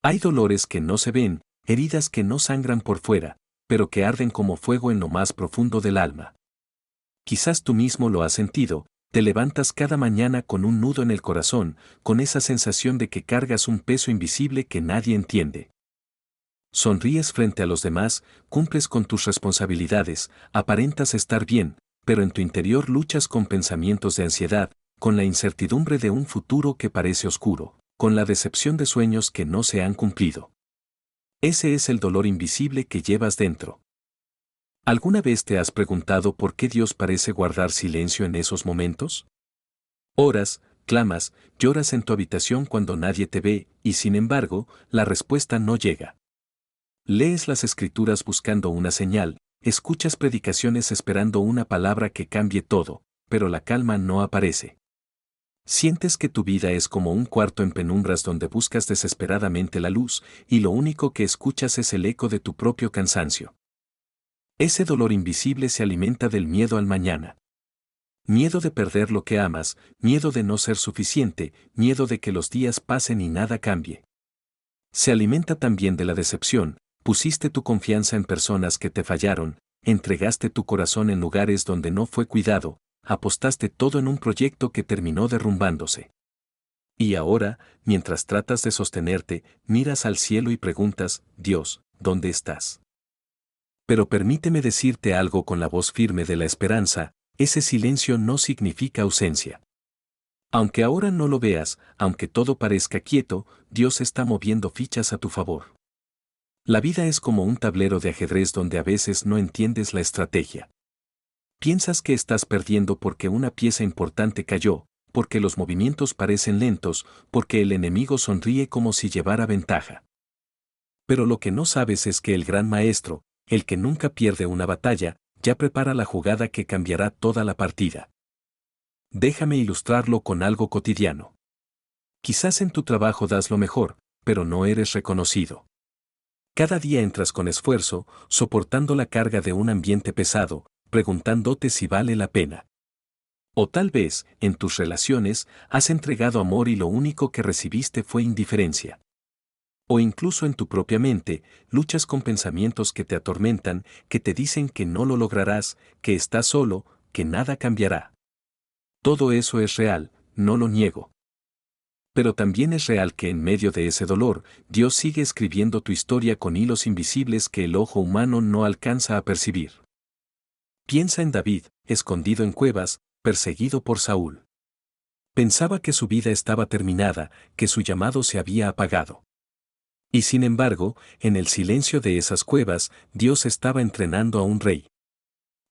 Hay dolores que no se ven, heridas que no sangran por fuera, pero que arden como fuego en lo más profundo del alma. Quizás tú mismo lo has sentido, te levantas cada mañana con un nudo en el corazón, con esa sensación de que cargas un peso invisible que nadie entiende. Sonríes frente a los demás, cumples con tus responsabilidades, aparentas estar bien, pero en tu interior luchas con pensamientos de ansiedad, con la incertidumbre de un futuro que parece oscuro, con la decepción de sueños que no se han cumplido. Ese es el dolor invisible que llevas dentro. ¿Alguna vez te has preguntado por qué Dios parece guardar silencio en esos momentos? Oras, clamas, lloras en tu habitación cuando nadie te ve, y sin embargo, la respuesta no llega. Lees las escrituras buscando una señal, escuchas predicaciones esperando una palabra que cambie todo, pero la calma no aparece. Sientes que tu vida es como un cuarto en penumbras donde buscas desesperadamente la luz, y lo único que escuchas es el eco de tu propio cansancio. Ese dolor invisible se alimenta del miedo al mañana. Miedo de perder lo que amas, miedo de no ser suficiente, miedo de que los días pasen y nada cambie. Se alimenta también de la decepción, pusiste tu confianza en personas que te fallaron, entregaste tu corazón en lugares donde no fue cuidado, apostaste todo en un proyecto que terminó derrumbándose. Y ahora, mientras tratas de sostenerte, miras al cielo y preguntas, Dios, ¿dónde estás? Pero permíteme decirte algo con la voz firme de la esperanza, ese silencio no significa ausencia. Aunque ahora no lo veas, aunque todo parezca quieto, Dios está moviendo fichas a tu favor. La vida es como un tablero de ajedrez donde a veces no entiendes la estrategia. Piensas que estás perdiendo porque una pieza importante cayó, porque los movimientos parecen lentos, porque el enemigo sonríe como si llevara ventaja. Pero lo que no sabes es que el gran maestro, el que nunca pierde una batalla, ya prepara la jugada que cambiará toda la partida. Déjame ilustrarlo con algo cotidiano. Quizás en tu trabajo das lo mejor, pero no eres reconocido. Cada día entras con esfuerzo, soportando la carga de un ambiente pesado, preguntándote si vale la pena. O tal vez, en tus relaciones, has entregado amor y lo único que recibiste fue indiferencia. O incluso en tu propia mente, luchas con pensamientos que te atormentan, que te dicen que no lo lograrás, que estás solo, que nada cambiará. Todo eso es real, no lo niego. Pero también es real que en medio de ese dolor, Dios sigue escribiendo tu historia con hilos invisibles que el ojo humano no alcanza a percibir. Piensa en David, escondido en cuevas, perseguido por Saúl. Pensaba que su vida estaba terminada, que su llamado se había apagado. Y sin embargo, en el silencio de esas cuevas, Dios estaba entrenando a un rey.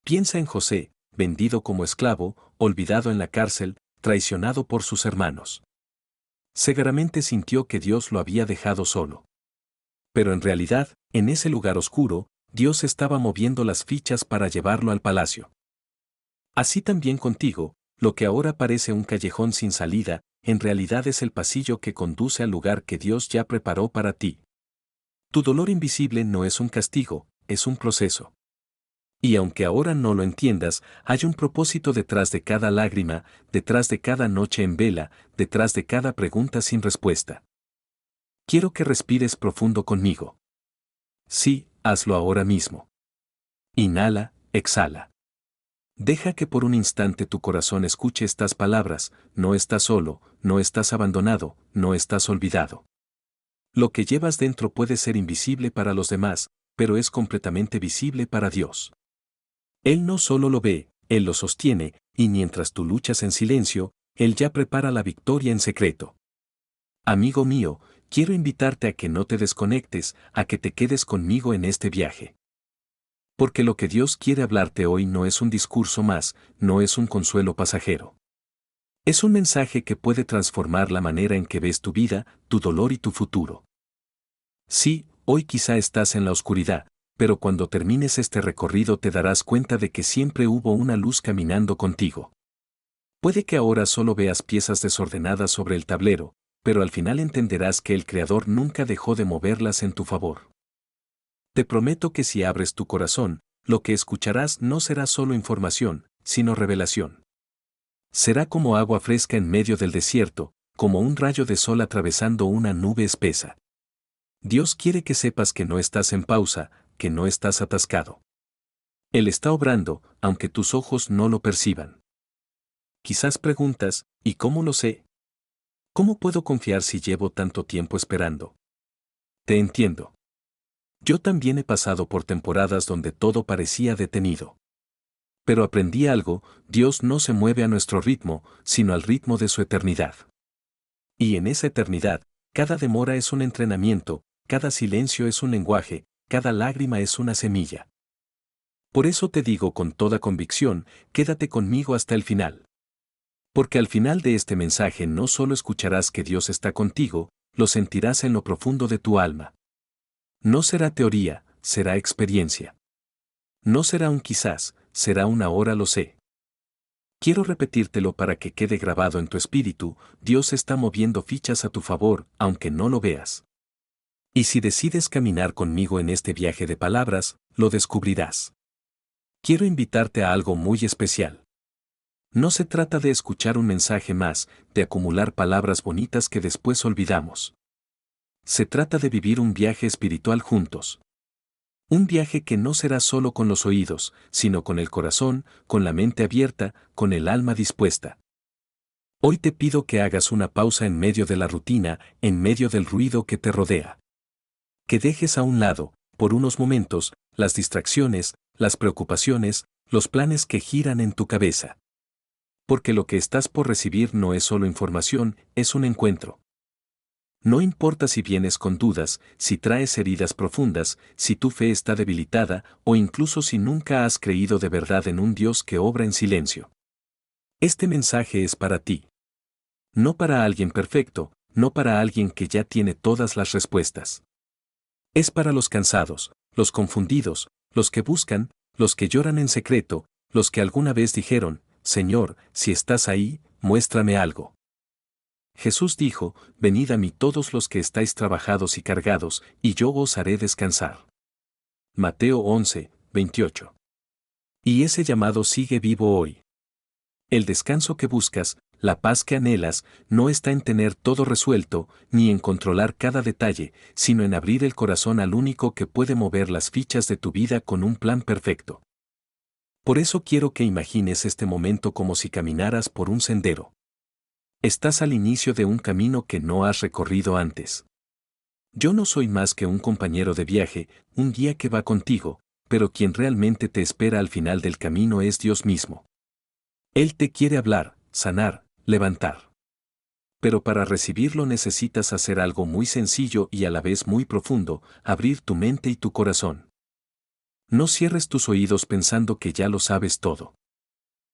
Piensa en José, vendido como esclavo, olvidado en la cárcel, traicionado por sus hermanos. Seguramente sintió que Dios lo había dejado solo. Pero en realidad, en ese lugar oscuro, Dios estaba moviendo las fichas para llevarlo al palacio. Así también contigo, lo que ahora parece un callejón sin salida, en realidad es el pasillo que conduce al lugar que Dios ya preparó para ti. Tu dolor invisible no es un castigo, es un proceso. Y aunque ahora no lo entiendas, hay un propósito detrás de cada lágrima, detrás de cada noche en vela, detrás de cada pregunta sin respuesta. Quiero que respires profundo conmigo. Sí, hazlo ahora mismo. Inhala, exhala. Deja que por un instante tu corazón escuche estas palabras, no estás solo, no estás abandonado, no estás olvidado. Lo que llevas dentro puede ser invisible para los demás, pero es completamente visible para Dios. Él no solo lo ve, Él lo sostiene, y mientras tú luchas en silencio, Él ya prepara la victoria en secreto. Amigo mío, quiero invitarte a que no te desconectes, a que te quedes conmigo en este viaje. Porque lo que Dios quiere hablarte hoy no es un discurso más, no es un consuelo pasajero. Es un mensaje que puede transformar la manera en que ves tu vida, tu dolor y tu futuro. Sí, hoy quizá estás en la oscuridad, pero cuando termines este recorrido te darás cuenta de que siempre hubo una luz caminando contigo. Puede que ahora solo veas piezas desordenadas sobre el tablero, pero al final entenderás que el Creador nunca dejó de moverlas en tu favor. Te prometo que si abres tu corazón, lo que escucharás no será solo información, sino revelación. Será como agua fresca en medio del desierto, como un rayo de sol atravesando una nube espesa. Dios quiere que sepas que no estás en pausa, que no estás atascado. Él está obrando, aunque tus ojos no lo perciban. Quizás preguntas, ¿y cómo lo sé? ¿Cómo puedo confiar si llevo tanto tiempo esperando? Te entiendo. Yo también he pasado por temporadas donde todo parecía detenido. Pero aprendí algo: Dios no se mueve a nuestro ritmo, sino al ritmo de su eternidad. Y en esa eternidad, cada demora es un entrenamiento, cada silencio es un lenguaje, cada lágrima es una semilla. Por eso te digo con toda convicción, quédate conmigo hasta el final. Porque al final de este mensaje no solo escucharás que Dios está contigo, lo sentirás en lo profundo de tu alma. No será teoría, será experiencia. No será un quizás, será un ahora lo sé. Quiero repetírtelo para que quede grabado en tu espíritu: Dios está moviendo fichas a tu favor, aunque no lo veas. Y si decides caminar conmigo en este viaje de palabras, lo descubrirás. Quiero invitarte a algo muy especial. No se trata de escuchar un mensaje más, de acumular palabras bonitas que después olvidamos. Se trata de vivir un viaje espiritual juntos. Un viaje que no será solo con los oídos, sino con el corazón, con la mente abierta, con el alma dispuesta. Hoy te pido que hagas una pausa en medio de la rutina, en medio del ruido que te rodea. Que dejes a un lado, por unos momentos, las distracciones, las preocupaciones, los planes que giran en tu cabeza. Porque lo que estás por recibir no es solo información, es un encuentro. No importa si vienes con dudas, si traes heridas profundas, si tu fe está debilitada, o incluso si nunca has creído de verdad en un Dios que obra en silencio. Este mensaje es para ti. No para alguien perfecto, no para alguien que ya tiene todas las respuestas. Es para los cansados, los confundidos, los que buscan, los que lloran en secreto, los que alguna vez dijeron: Señor, si estás ahí, muéstrame algo. Jesús dijo: Venid a mí todos los que estáis trabajados y cargados, y yo os haré descansar. Mateo 11, 28. Y ese llamado sigue vivo hoy. El descanso que buscas, la paz que anhelas, no está en tener todo resuelto, ni en controlar cada detalle, sino en abrir el corazón al único que puede mover las fichas de tu vida con un plan perfecto. Por eso quiero que imagines este momento como si caminaras por un sendero. Estás al inicio de un camino que no has recorrido antes. Yo no soy más que un compañero de viaje, un guía que va contigo, pero quien realmente te espera al final del camino es Dios mismo. Él te quiere hablar, sanar, levantar. Pero para recibirlo necesitas hacer algo muy sencillo y a la vez muy profundo: abrir tu mente y tu corazón. No cierres tus oídos pensando que ya lo sabes todo.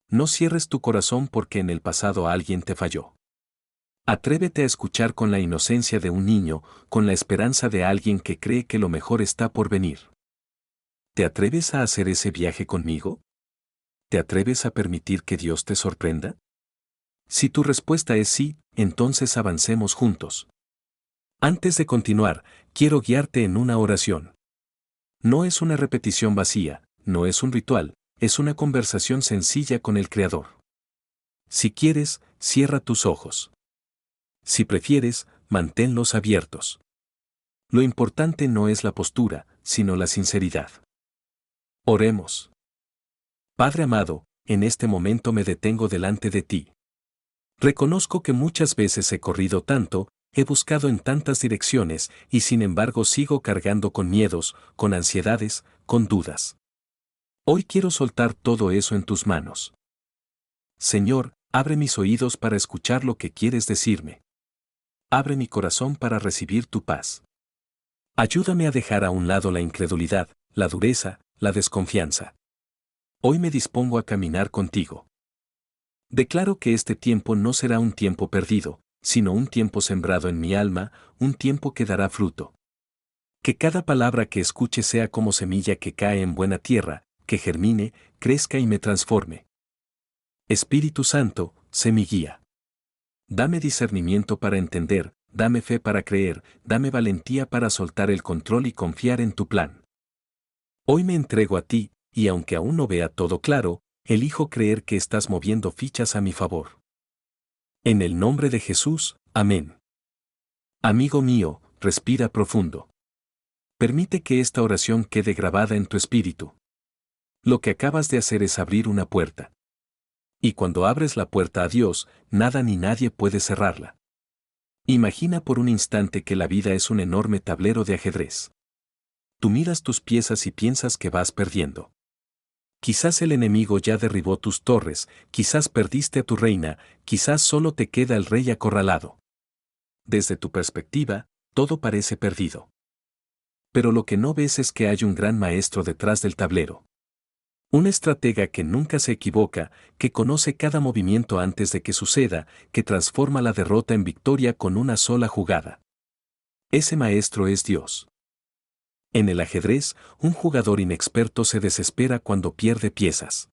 No cierres tu corazón porque en el pasado alguien te falló. Atrévete a escuchar con la inocencia de un niño, con la esperanza de alguien que cree que lo mejor está por venir. ¿Te atreves a hacer ese viaje conmigo? ¿Te atreves a permitir que Dios te sorprenda? Si tu respuesta es sí, entonces avancemos juntos. Antes de continuar, quiero guiarte en una oración. No es una repetición vacía, no es un ritual, es una conversación sencilla con el Creador. Si quieres, cierra tus ojos. Si prefieres, manténlos abiertos. Lo importante no es la postura, sino la sinceridad. Oremos. Padre amado, en este momento me detengo delante de ti. Reconozco que muchas veces he corrido tanto, he buscado en tantas direcciones, y sin embargo sigo cargando con miedos, con ansiedades, con dudas. Hoy quiero soltar todo eso en tus manos. Señor, abre mis oídos para escuchar lo que quieres decirme. Abre mi corazón para recibir tu paz. Ayúdame a dejar a un lado la incredulidad, la dureza, la desconfianza. Hoy me dispongo a caminar contigo. Declaro que este tiempo no será un tiempo perdido, sino un tiempo sembrado en mi alma, un tiempo que dará fruto. Que cada palabra que escuche sea como semilla que cae en buena tierra, que germine, crezca y me transforme. Espíritu Santo, sé mi guía. Dame discernimiento para entender, dame fe para creer, dame valentía para soltar el control y confiar en tu plan. Hoy me entrego a ti, y aunque aún no vea todo claro, elijo creer que estás moviendo fichas a mi favor. En el nombre de Jesús, amén. Amigo mío, respira profundo. Permite que esta oración quede grabada en tu espíritu. Lo que acabas de hacer es abrir una puerta. Y cuando abres la puerta a Dios, nada ni nadie puede cerrarla. Imagina por un instante que la vida es un enorme tablero de ajedrez. Tú miras tus piezas y piensas que vas perdiendo. Quizás el enemigo ya derribó tus torres, quizás perdiste a tu reina, quizás solo te queda el rey acorralado. Desde tu perspectiva, todo parece perdido. Pero lo que no ves es que hay un gran maestro detrás del tablero. Un estratega que nunca se equivoca, que conoce cada movimiento antes de que suceda, que transforma la derrota en victoria con una sola jugada. Ese maestro es Dios. En el ajedrez, un jugador inexperto se desespera cuando pierde piezas.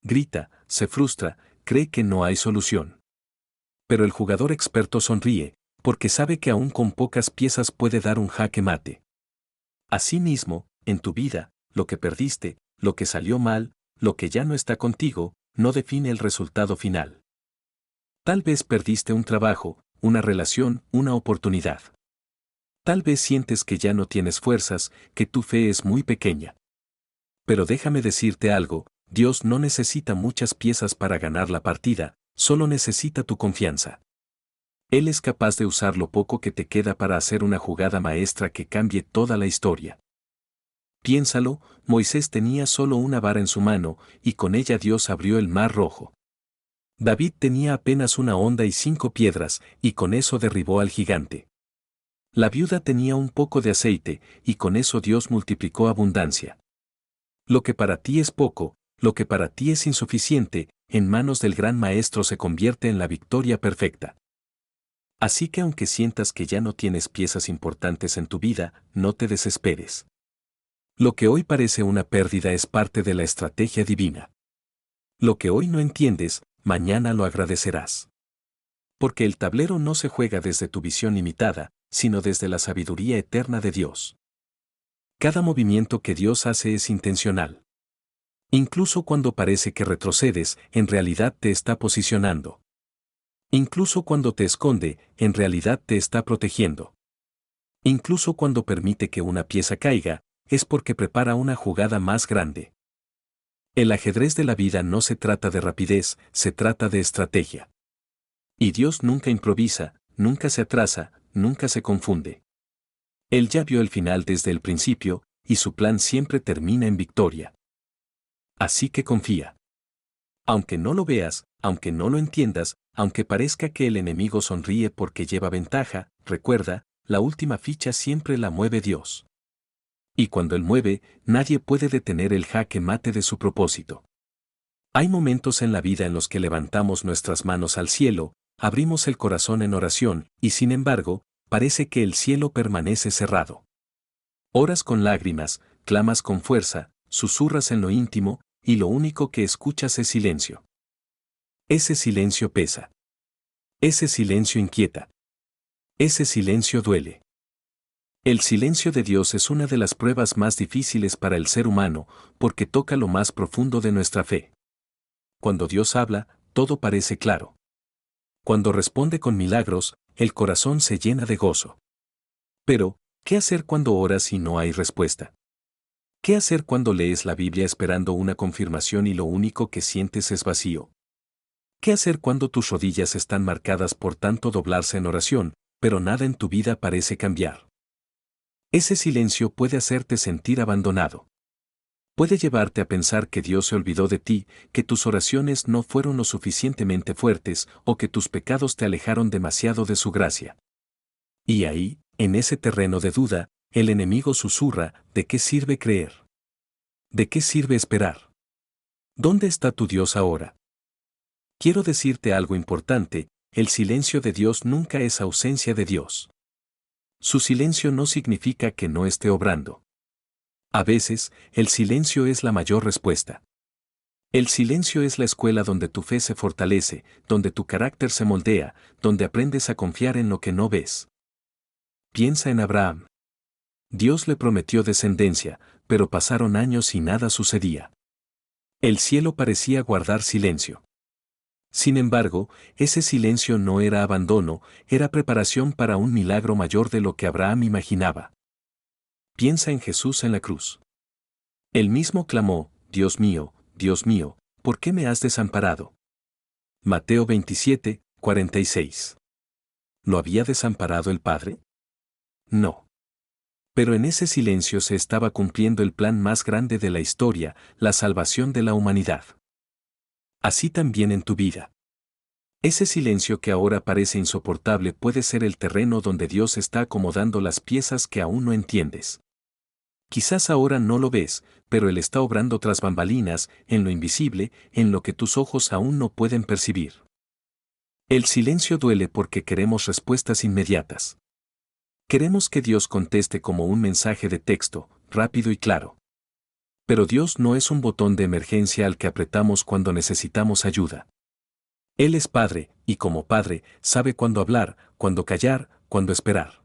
Grita, se frustra, cree que no hay solución. Pero el jugador experto sonríe, porque sabe que aún con pocas piezas puede dar un jaque mate. Asimismo, en tu vida, lo que perdiste, lo que salió mal, lo que ya no está contigo, no define el resultado final. Tal vez perdiste un trabajo, una relación, una oportunidad. Tal vez sientes que ya no tienes fuerzas, que tu fe es muy pequeña. Pero déjame decirte algo, Dios no necesita muchas piezas para ganar la partida, solo necesita tu confianza. Él es capaz de usar lo poco que te queda para hacer una jugada maestra que cambie toda la historia. Piénsalo, Moisés tenía solo una vara en su mano, y con ella Dios abrió el mar rojo. David tenía apenas una honda y 5 piedras, y con eso derribó al gigante. La viuda tenía un poco de aceite, y con eso Dios multiplicó abundancia. Lo que para ti es poco, lo que para ti es insuficiente, en manos del gran maestro se convierte en la victoria perfecta. Así que aunque sientas que ya no tienes piezas importantes en tu vida, no te desesperes. Lo que hoy parece una pérdida es parte de la estrategia divina. Lo que hoy no entiendes, mañana lo agradecerás. Porque el tablero no se juega desde tu visión limitada, sino desde la sabiduría eterna de Dios. Cada movimiento que Dios hace es intencional. Incluso cuando parece que retrocedes, en realidad te está posicionando. Incluso cuando te esconde, en realidad te está protegiendo. Incluso cuando permite que una pieza caiga, es porque prepara una jugada más grande. El ajedrez de la vida no se trata de rapidez, se trata de estrategia. Y Dios nunca improvisa, nunca se atrasa, nunca se confunde. Él ya vio el final desde el principio, y su plan siempre termina en victoria. Así que confía. Aunque no lo veas, aunque no lo entiendas, aunque parezca que el enemigo sonríe porque lleva ventaja, recuerda, la última ficha siempre la mueve Dios. Y cuando Él mueve, nadie puede detener el jaque mate de su propósito. Hay momentos en la vida en los que levantamos nuestras manos al cielo, abrimos el corazón en oración, y sin embargo, parece que el cielo permanece cerrado. Oras con lágrimas, clamas con fuerza, susurras en lo íntimo, y lo único que escuchas es silencio. Ese silencio pesa. Ese silencio inquieta. Ese silencio duele. El silencio de Dios es una de las pruebas más difíciles para el ser humano, porque toca lo más profundo de nuestra fe. Cuando Dios habla, todo parece claro. Cuando responde con milagros, el corazón se llena de gozo. Pero, ¿qué hacer cuando oras y no hay respuesta? ¿Qué hacer cuando lees la Biblia esperando una confirmación y lo único que sientes es vacío? ¿Qué hacer cuando tus rodillas están marcadas por tanto doblarse en oración, pero nada en tu vida parece cambiar? Ese silencio puede hacerte sentir abandonado. Puede llevarte a pensar que Dios se olvidó de ti, que tus oraciones no fueron lo suficientemente fuertes o que tus pecados te alejaron demasiado de su gracia. Y ahí, en ese terreno de duda, el enemigo susurra, ¿de qué sirve creer? ¿De qué sirve esperar? ¿Dónde está tu Dios ahora? Quiero decirte algo importante, el silencio de Dios nunca es ausencia de Dios. Su silencio no significa que no esté obrando. A veces, el silencio es la mayor respuesta. El silencio es la escuela donde tu fe se fortalece, donde tu carácter se moldea, donde aprendes a confiar en lo que no ves. Piensa en Abraham. Dios le prometió descendencia, pero pasaron años y nada sucedía. El cielo parecía guardar silencio. Sin embargo, ese silencio no era abandono, era preparación para un milagro mayor de lo que Abraham imaginaba. Piensa en Jesús en la cruz. Él mismo clamó, Dios mío, ¿por qué me has desamparado? Mateo 27, 46. ¿Lo había desamparado el Padre? No. Pero en ese silencio se estaba cumpliendo el plan más grande de la historia, la salvación de la humanidad. Así también en tu vida. Ese silencio que ahora parece insoportable puede ser el terreno donde Dios está acomodando las piezas que aún no entiendes. Quizás ahora no lo ves, pero Él está obrando tras bambalinas, en lo invisible, en lo que tus ojos aún no pueden percibir. El silencio duele porque queremos respuestas inmediatas. Queremos que Dios conteste como un mensaje de texto, rápido y claro. Pero Dios no es un botón de emergencia al que apretamos cuando necesitamos ayuda. Él es Padre, y como Padre, sabe cuándo hablar, cuándo callar, cuándo esperar.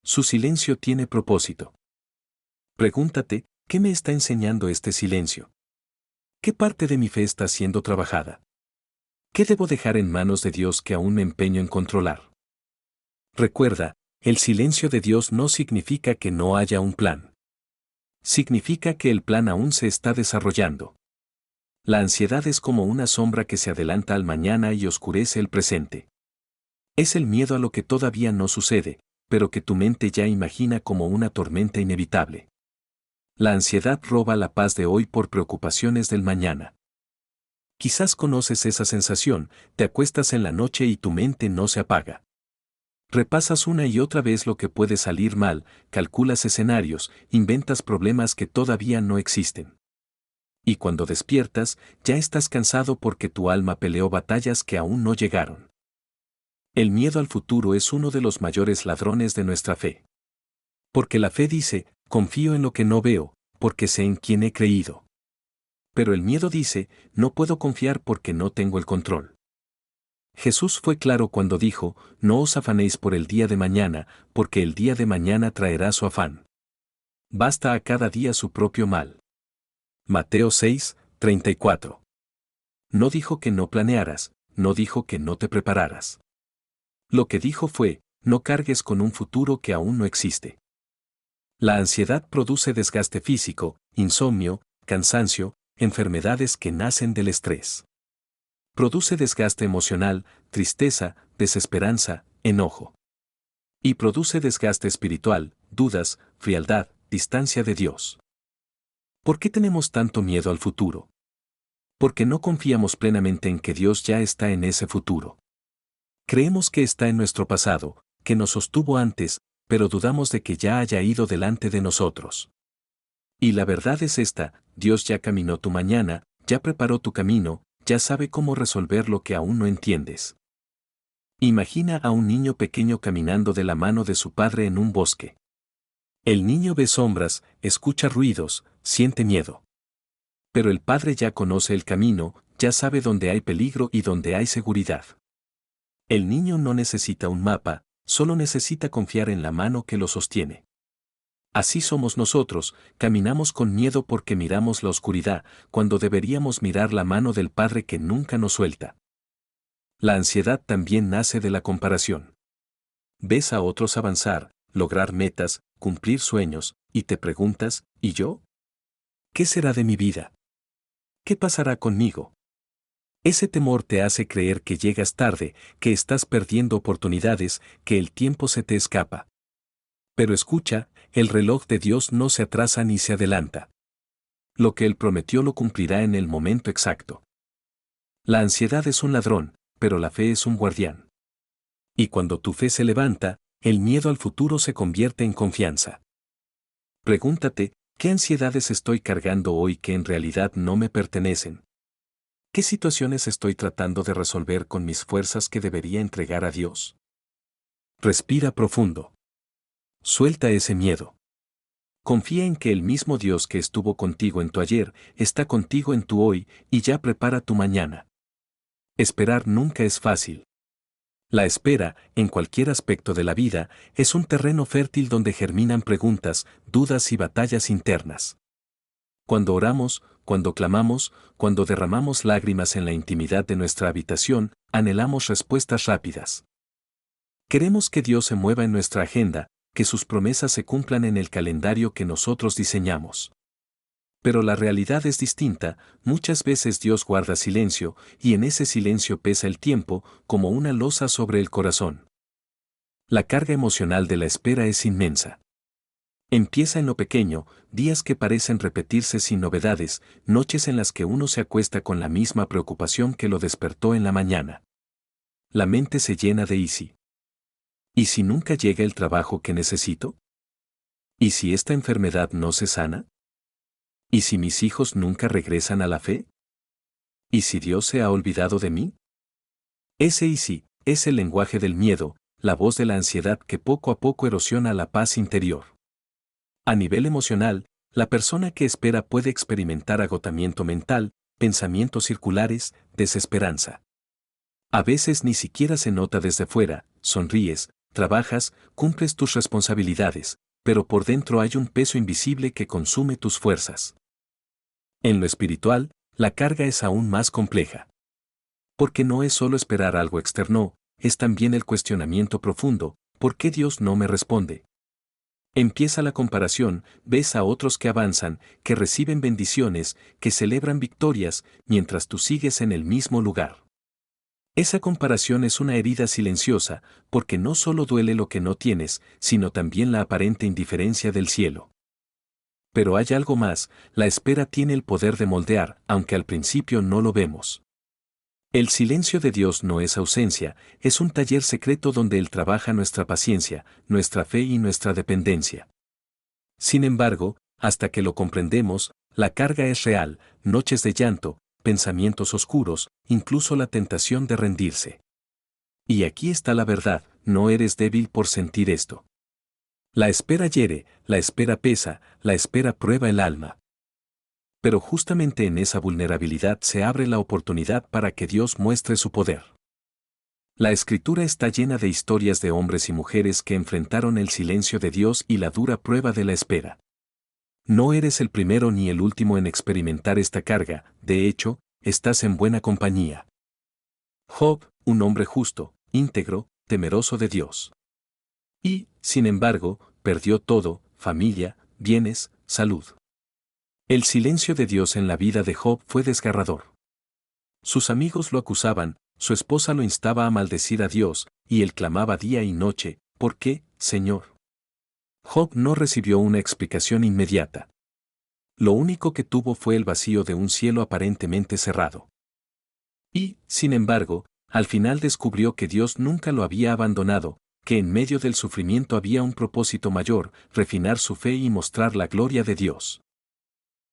Su silencio tiene propósito. Pregúntate, ¿qué me está enseñando este silencio? ¿Qué parte de mi fe está siendo trabajada? ¿Qué debo dejar en manos de Dios que aún me empeño en controlar? Recuerda, el silencio de Dios no significa que no haya un plan. Significa que el plan aún se está desarrollando. La ansiedad es como una sombra que se adelanta al mañana y oscurece el presente. Es el miedo a lo que todavía no sucede, pero que tu mente ya imagina como una tormenta inevitable. La ansiedad roba la paz de hoy por preocupaciones del mañana. Quizás conoces esa sensación, te acuestas en la noche y tu mente no se apaga. Repasas una y otra vez lo que puede salir mal, calculas escenarios, inventas problemas que todavía no existen. Y cuando despiertas, ya estás cansado porque tu alma peleó batallas que aún no llegaron. El miedo al futuro es uno de los mayores ladrones de nuestra fe. Porque la fe dice, confío en lo que no veo, porque sé en quién he creído. Pero el miedo dice, no puedo confiar porque no tengo el control. Jesús fue claro cuando dijo, no os afanéis por el día de mañana, porque el día de mañana traerá su afán. Basta a cada día su propio mal. Mateo 6, 34. No dijo que no planearas, no dijo que no te prepararas. Lo que dijo fue, no cargues con un futuro que aún no existe. La ansiedad produce desgaste físico, insomnio, cansancio, enfermedades que nacen del estrés. Produce desgaste emocional, tristeza, desesperanza, enojo. Y produce desgaste espiritual, dudas, frialdad, distancia de Dios. ¿Por qué tenemos tanto miedo al futuro? Porque no confiamos plenamente en que Dios ya está en ese futuro. Creemos que está en nuestro pasado, que nos sostuvo antes, pero dudamos de que ya haya ido delante de nosotros. Y la verdad es esta, Dios ya caminó tu mañana, ya preparó tu camino, ya sabe cómo resolver lo que aún no entiendes. Imagina a un niño pequeño caminando de la mano de su padre en un bosque. El niño ve sombras, escucha ruidos, siente miedo. Pero el padre ya conoce el camino, ya sabe dónde hay peligro y dónde hay seguridad. El niño no necesita un mapa, solo necesita confiar en la mano que lo sostiene. Así somos nosotros, caminamos con miedo porque miramos la oscuridad, cuando deberíamos mirar la mano del Padre que nunca nos suelta. La ansiedad también nace de la comparación. Ves a otros avanzar, lograr metas, cumplir sueños, y te preguntas, ¿y yo? ¿Qué será de mi vida? ¿Qué pasará conmigo? Ese temor te hace creer que llegas tarde, que estás perdiendo oportunidades, que el tiempo se te escapa. Pero escucha, el reloj de Dios no se atrasa ni se adelanta. Lo que Él prometió lo cumplirá en el momento exacto. La ansiedad es un ladrón, pero la fe es un guardián. Y cuando tu fe se levanta, el miedo al futuro se convierte en confianza. Pregúntate, ¿qué ansiedades estoy cargando hoy que en realidad no me pertenecen? ¿Qué situaciones estoy tratando de resolver con mis fuerzas que debería entregar a Dios? Respira profundo. Suelta ese miedo. Confía en que el mismo Dios que estuvo contigo en tu ayer, está contigo en tu hoy, y ya prepara tu mañana. Esperar nunca es fácil. La espera, en cualquier aspecto de la vida, es un terreno fértil donde germinan preguntas, dudas y batallas internas. Cuando oramos, cuando clamamos, cuando derramamos lágrimas en la intimidad de nuestra habitación, anhelamos respuestas rápidas. Queremos que Dios se mueva en nuestra agenda, que sus promesas se cumplan en el calendario que nosotros diseñamos. Pero la realidad es distinta, muchas veces Dios guarda silencio, y en ese silencio pesa el tiempo, como una losa sobre el corazón. La carga emocional de la espera es inmensa. Empieza en lo pequeño, días que parecen repetirse sin novedades, noches en las que uno se acuesta con la misma preocupación que lo despertó en la mañana. La mente se llena de ¿y si nunca llega el trabajo que necesito? ¿Y si esta enfermedad no se sana? ¿Y si mis hijos nunca regresan a la fe? ¿Y si Dios se ha olvidado de mí? Ese y si es el lenguaje del miedo, la voz de la ansiedad que poco a poco erosiona la paz interior. A nivel emocional, la persona que espera puede experimentar agotamiento mental, pensamientos circulares, desesperanza. A veces ni siquiera se nota desde fuera, sonríes, trabajas, cumples tus responsabilidades, pero por dentro hay un peso invisible que consume tus fuerzas. En lo espiritual, la carga es aún más compleja. Porque no es solo esperar algo externo, es también el cuestionamiento profundo, ¿por qué Dios no me responde? Empieza la comparación, ves a otros que avanzan, que reciben bendiciones, que celebran victorias, mientras tú sigues en el mismo lugar. Esa comparación es una herida silenciosa, porque no solo duele lo que no tienes, sino también la aparente indiferencia del cielo. Pero hay algo más, la espera tiene el poder de moldear, aunque al principio no lo vemos. El silencio de Dios no es ausencia, es un taller secreto donde Él trabaja nuestra paciencia, nuestra fe y nuestra dependencia. Sin embargo, hasta que lo comprendemos, la carga es real, noches de llanto, pensamientos oscuros, incluso la tentación de rendirse. Y aquí está la verdad, no eres débil por sentir esto. La espera hiere, la espera pesa, la espera prueba el alma. Pero justamente en esa vulnerabilidad se abre la oportunidad para que Dios muestre su poder. La Escritura está llena de historias de hombres y mujeres que enfrentaron el silencio de Dios y la dura prueba de la espera. No eres el primero ni el último en experimentar esta carga, de hecho, estás en buena compañía. Job, un hombre justo, íntegro, temeroso de Dios. Y, sin embargo, perdió todo, familia, bienes, salud. El silencio de Dios en la vida de Job fue desgarrador. Sus amigos lo acusaban, su esposa lo instaba a maldecir a Dios, y él clamaba día y noche, ¿por qué, Señor? Job no recibió una explicación inmediata. Lo único que tuvo fue el vacío de un cielo aparentemente cerrado. Y, sin embargo, al final descubrió que Dios nunca lo había abandonado, que en medio del sufrimiento había un propósito mayor, refinar su fe y mostrar la gloria de Dios.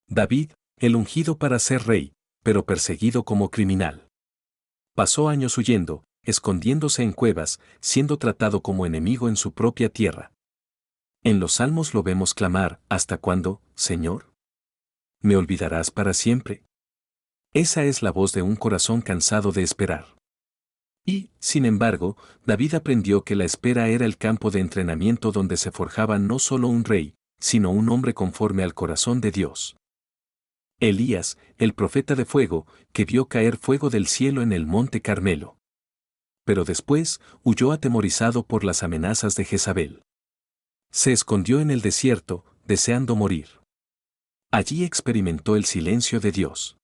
David, el ungido para ser rey, pero perseguido como criminal. Pasó años huyendo, escondiéndose en cuevas, siendo tratado como enemigo en su propia tierra. En los Salmos lo vemos clamar, ¿hasta cuándo, Señor? ¿Me olvidarás para siempre? Esa es la voz de un corazón cansado de esperar. Y, sin embargo, David aprendió que la espera era el campo de entrenamiento donde se forjaba no solo un rey, sino un hombre conforme al corazón de Dios. Elías, el profeta de fuego, que vio caer fuego del cielo en el monte Carmelo. Pero después, huyó atemorizado por las amenazas de Jezabel. Se escondió en el desierto, deseando morir. Allí experimentó el silencio de Dios.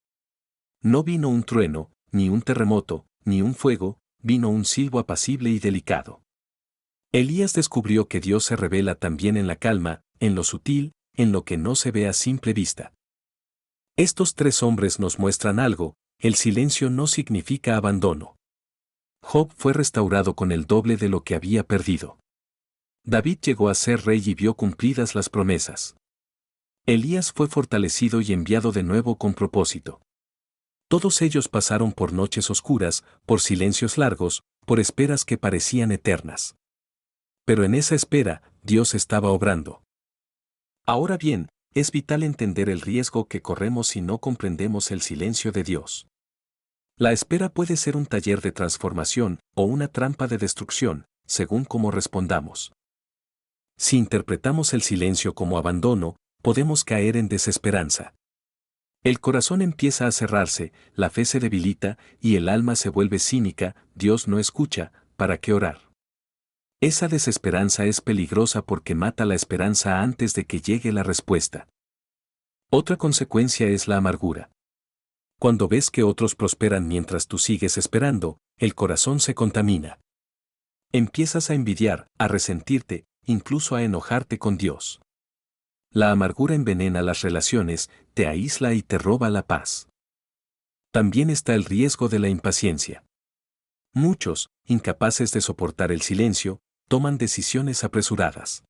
No vino un trueno, ni un terremoto, ni un fuego, vino un silbo apacible y delicado. Elías descubrió que Dios se revela también en la calma, en lo sutil, en lo que no se ve a simple vista. Estos tres hombres nos muestran algo, el silencio no significa abandono. Job fue restaurado con el doble de lo que había perdido. David llegó a ser rey y vio cumplidas las promesas. Elías fue fortalecido y enviado de nuevo con propósito. Todos ellos pasaron por noches oscuras, por silencios largos, por esperas que parecían eternas. Pero en esa espera, Dios estaba obrando. Ahora bien, es vital entender el riesgo que corremos si no comprendemos el silencio de Dios. La espera puede ser un taller de transformación o una trampa de destrucción, según cómo respondamos. Si interpretamos el silencio como abandono, podemos caer en desesperanza. El corazón empieza a cerrarse, la fe se debilita y el alma se vuelve cínica, Dios no escucha, ¿para qué orar? Esa desesperanza es peligrosa porque mata la esperanza antes de que llegue la respuesta. Otra consecuencia es la amargura. Cuando ves que otros prosperan mientras tú sigues esperando, el corazón se contamina. Empiezas a envidiar, a resentirte, incluso a enojarte con Dios. La amargura envenena las relaciones, te aísla y te roba la paz. También está el riesgo de la impaciencia. Muchos, incapaces de soportar el silencio, toman decisiones apresuradas.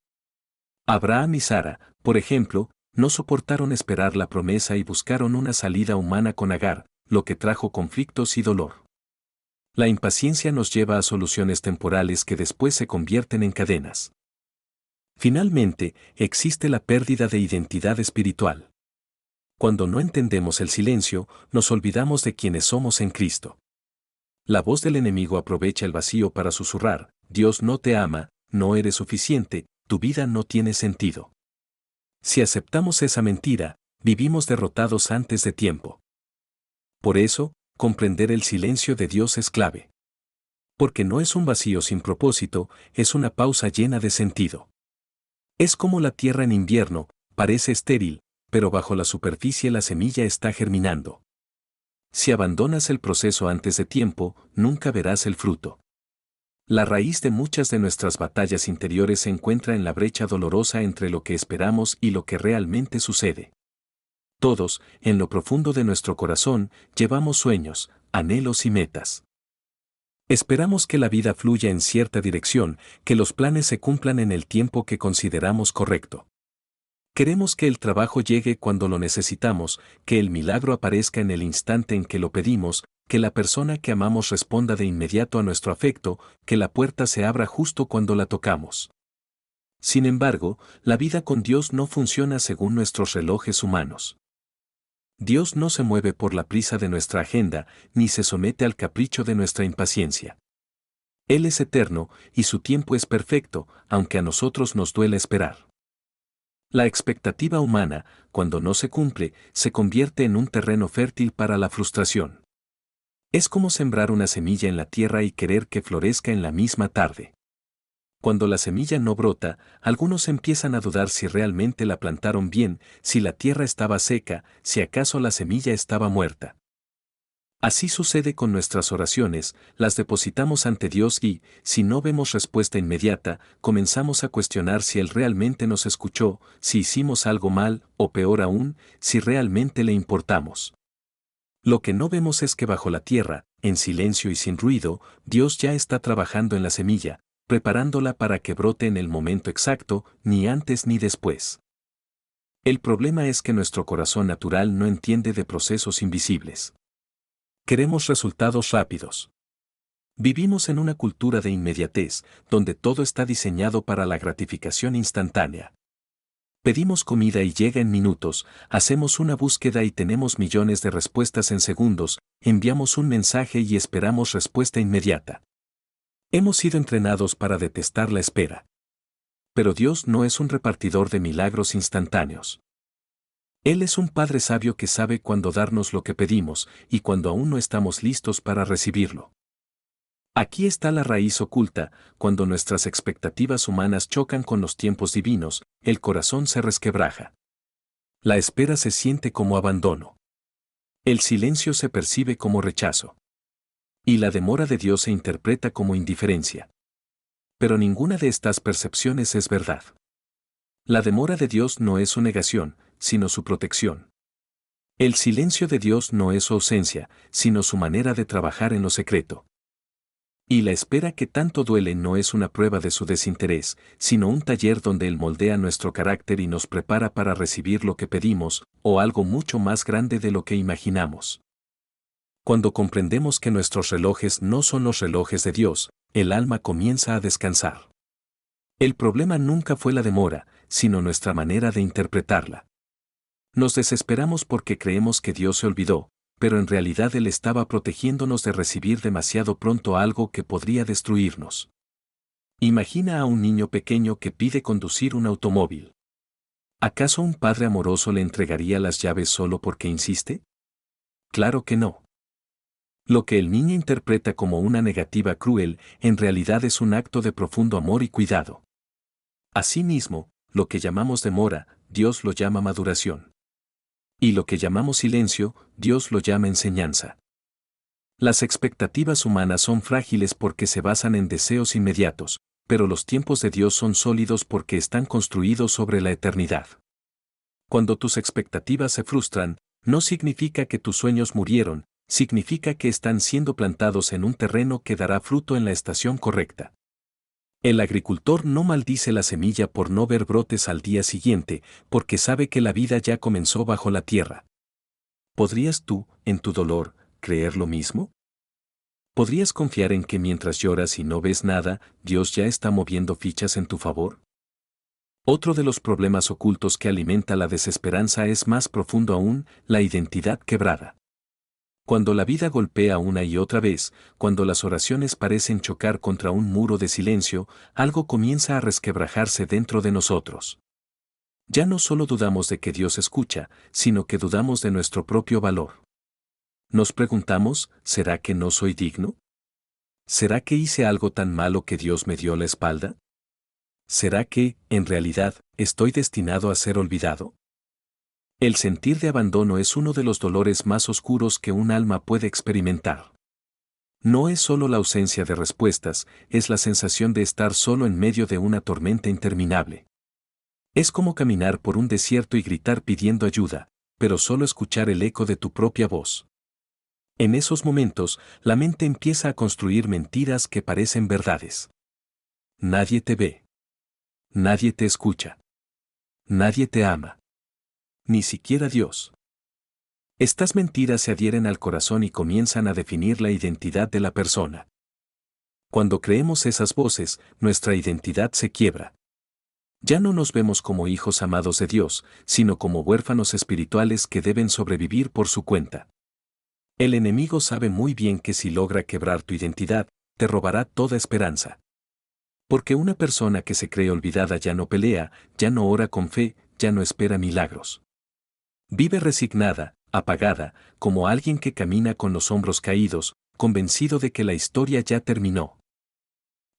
Abraham y Sara, por ejemplo, no soportaron esperar la promesa y buscaron una salida humana con Agar, lo que trajo conflictos y dolor. La impaciencia nos lleva a soluciones temporales que después se convierten en cadenas. Finalmente, existe la pérdida de identidad espiritual. Cuando no entendemos el silencio, nos olvidamos de quienes somos en Cristo. La voz del enemigo aprovecha el vacío para susurrar: Dios no te ama, no eres suficiente, tu vida no tiene sentido. Si aceptamos esa mentira, vivimos derrotados antes de tiempo. Por eso, comprender el silencio de Dios es clave. Porque no es un vacío sin propósito, es una pausa llena de sentido. Es como la tierra en invierno, parece estéril, pero bajo la superficie la semilla está germinando. Si abandonas el proceso antes de tiempo, nunca verás el fruto. La raíz de muchas de nuestras batallas interiores se encuentra en la brecha dolorosa entre lo que esperamos y lo que realmente sucede. Todos, en lo profundo de nuestro corazón, llevamos sueños, anhelos y metas. Esperamos que la vida fluya en cierta dirección, que los planes se cumplan en el tiempo que consideramos correcto. Queremos que el trabajo llegue cuando lo necesitamos, que el milagro aparezca en el instante en que lo pedimos, que la persona que amamos responda de inmediato a nuestro afecto, que la puerta se abra justo cuando la tocamos. Sin embargo, la vida con Dios no funciona según nuestros relojes humanos. Dios no se mueve por la prisa de nuestra agenda, ni se somete al capricho de nuestra impaciencia. Él es eterno, y su tiempo es perfecto, aunque a nosotros nos duele esperar. La expectativa humana, cuando no se cumple, se convierte en un terreno fértil para la frustración. Es como sembrar una semilla en la tierra y querer que florezca en la misma tarde. Cuando la semilla no brota, algunos empiezan a dudar si realmente la plantaron bien, si la tierra estaba seca, si acaso la semilla estaba muerta. Así sucede con nuestras oraciones, las depositamos ante Dios y, si no vemos respuesta inmediata, comenzamos a cuestionar si Él realmente nos escuchó, si hicimos algo mal, o peor aún, si realmente le importamos. Lo que no vemos es que bajo la tierra, en silencio y sin ruido, Dios ya está trabajando en la semilla, preparándola para que brote en el momento exacto, ni antes ni después. El problema es que nuestro corazón natural no entiende de procesos invisibles. Queremos resultados rápidos. Vivimos en una cultura de inmediatez, donde todo está diseñado para la gratificación instantánea. Pedimos comida y llega en minutos, hacemos una búsqueda y tenemos millones de respuestas en segundos, enviamos un mensaje y esperamos respuesta inmediata. Hemos sido entrenados para detestar la espera. Pero Dios no es un repartidor de milagros instantáneos. Él es un Padre sabio que sabe cuándo darnos lo que pedimos y cuando aún no estamos listos para recibirlo. Aquí está la raíz oculta: cuando nuestras expectativas humanas chocan con los tiempos divinos, el corazón se resquebraja. La espera se siente como abandono. El silencio se percibe como rechazo. Y la demora de Dios se interpreta como indiferencia. Pero ninguna de estas percepciones es verdad. La demora de Dios no es su negación, sino su protección. El silencio de Dios no es su ausencia, sino su manera de trabajar en lo secreto. Y la espera que tanto duele no es una prueba de su desinterés, sino un taller donde Él moldea nuestro carácter y nos prepara para recibir lo que pedimos, o algo mucho más grande de lo que imaginamos. Cuando comprendemos que nuestros relojes no son los relojes de Dios, el alma comienza a descansar. El problema nunca fue la demora, sino nuestra manera de interpretarla. Nos desesperamos porque creemos que Dios se olvidó, pero en realidad Él estaba protegiéndonos de recibir demasiado pronto algo que podría destruirnos. Imagina a un niño pequeño que pide conducir un automóvil. ¿Acaso un padre amoroso le entregaría las llaves solo porque insiste? Claro que no. Lo que el niño interpreta como una negativa cruel, en realidad es un acto de profundo amor y cuidado. Asimismo, lo que llamamos demora, Dios lo llama maduración. Y lo que llamamos silencio, Dios lo llama enseñanza. Las expectativas humanas son frágiles porque se basan en deseos inmediatos, pero los tiempos de Dios son sólidos porque están construidos sobre la eternidad. Cuando tus expectativas se frustran, no significa que tus sueños murieron, significa que están siendo plantados en un terreno que dará fruto en la estación correcta. El agricultor no maldice la semilla por no ver brotes al día siguiente, porque sabe que la vida ya comenzó bajo la tierra. ¿Podrías tú, en tu dolor, creer lo mismo? ¿Podrías confiar en que mientras lloras y no ves nada, Dios ya está moviendo fichas en tu favor? Otro de los problemas ocultos que alimenta la desesperanza es más profundo aún, la identidad quebrada. Cuando la vida golpea una y otra vez, cuando las oraciones parecen chocar contra un muro de silencio, algo comienza a resquebrajarse dentro de nosotros. Ya no solo dudamos de que Dios escucha, sino que dudamos de nuestro propio valor. Nos preguntamos, ¿será que no soy digno? ¿Será que hice algo tan malo que Dios me dio la espalda? ¿Será que, en realidad, estoy destinado a ser olvidado? El sentir de abandono es uno de los dolores más oscuros que un alma puede experimentar. No es solo la ausencia de respuestas, es la sensación de estar solo en medio de una tormenta interminable. Es como caminar por un desierto y gritar pidiendo ayuda, pero solo escuchar el eco de tu propia voz. En esos momentos, la mente empieza a construir mentiras que parecen verdades. Nadie te ve. Nadie te escucha. Nadie te ama. Ni siquiera Dios. Estas mentiras se adhieren al corazón y comienzan a definir la identidad de la persona. Cuando creemos esas voces, nuestra identidad se quiebra. Ya no nos vemos como hijos amados de Dios, sino como huérfanos espirituales que deben sobrevivir por su cuenta. El enemigo sabe muy bien que si logra quebrar tu identidad, te robará toda esperanza. Porque una persona que se cree olvidada ya no pelea, ya no ora con fe, ya no espera milagros. Vive resignada, apagada, como alguien que camina con los hombros caídos, convencido de que la historia ya terminó.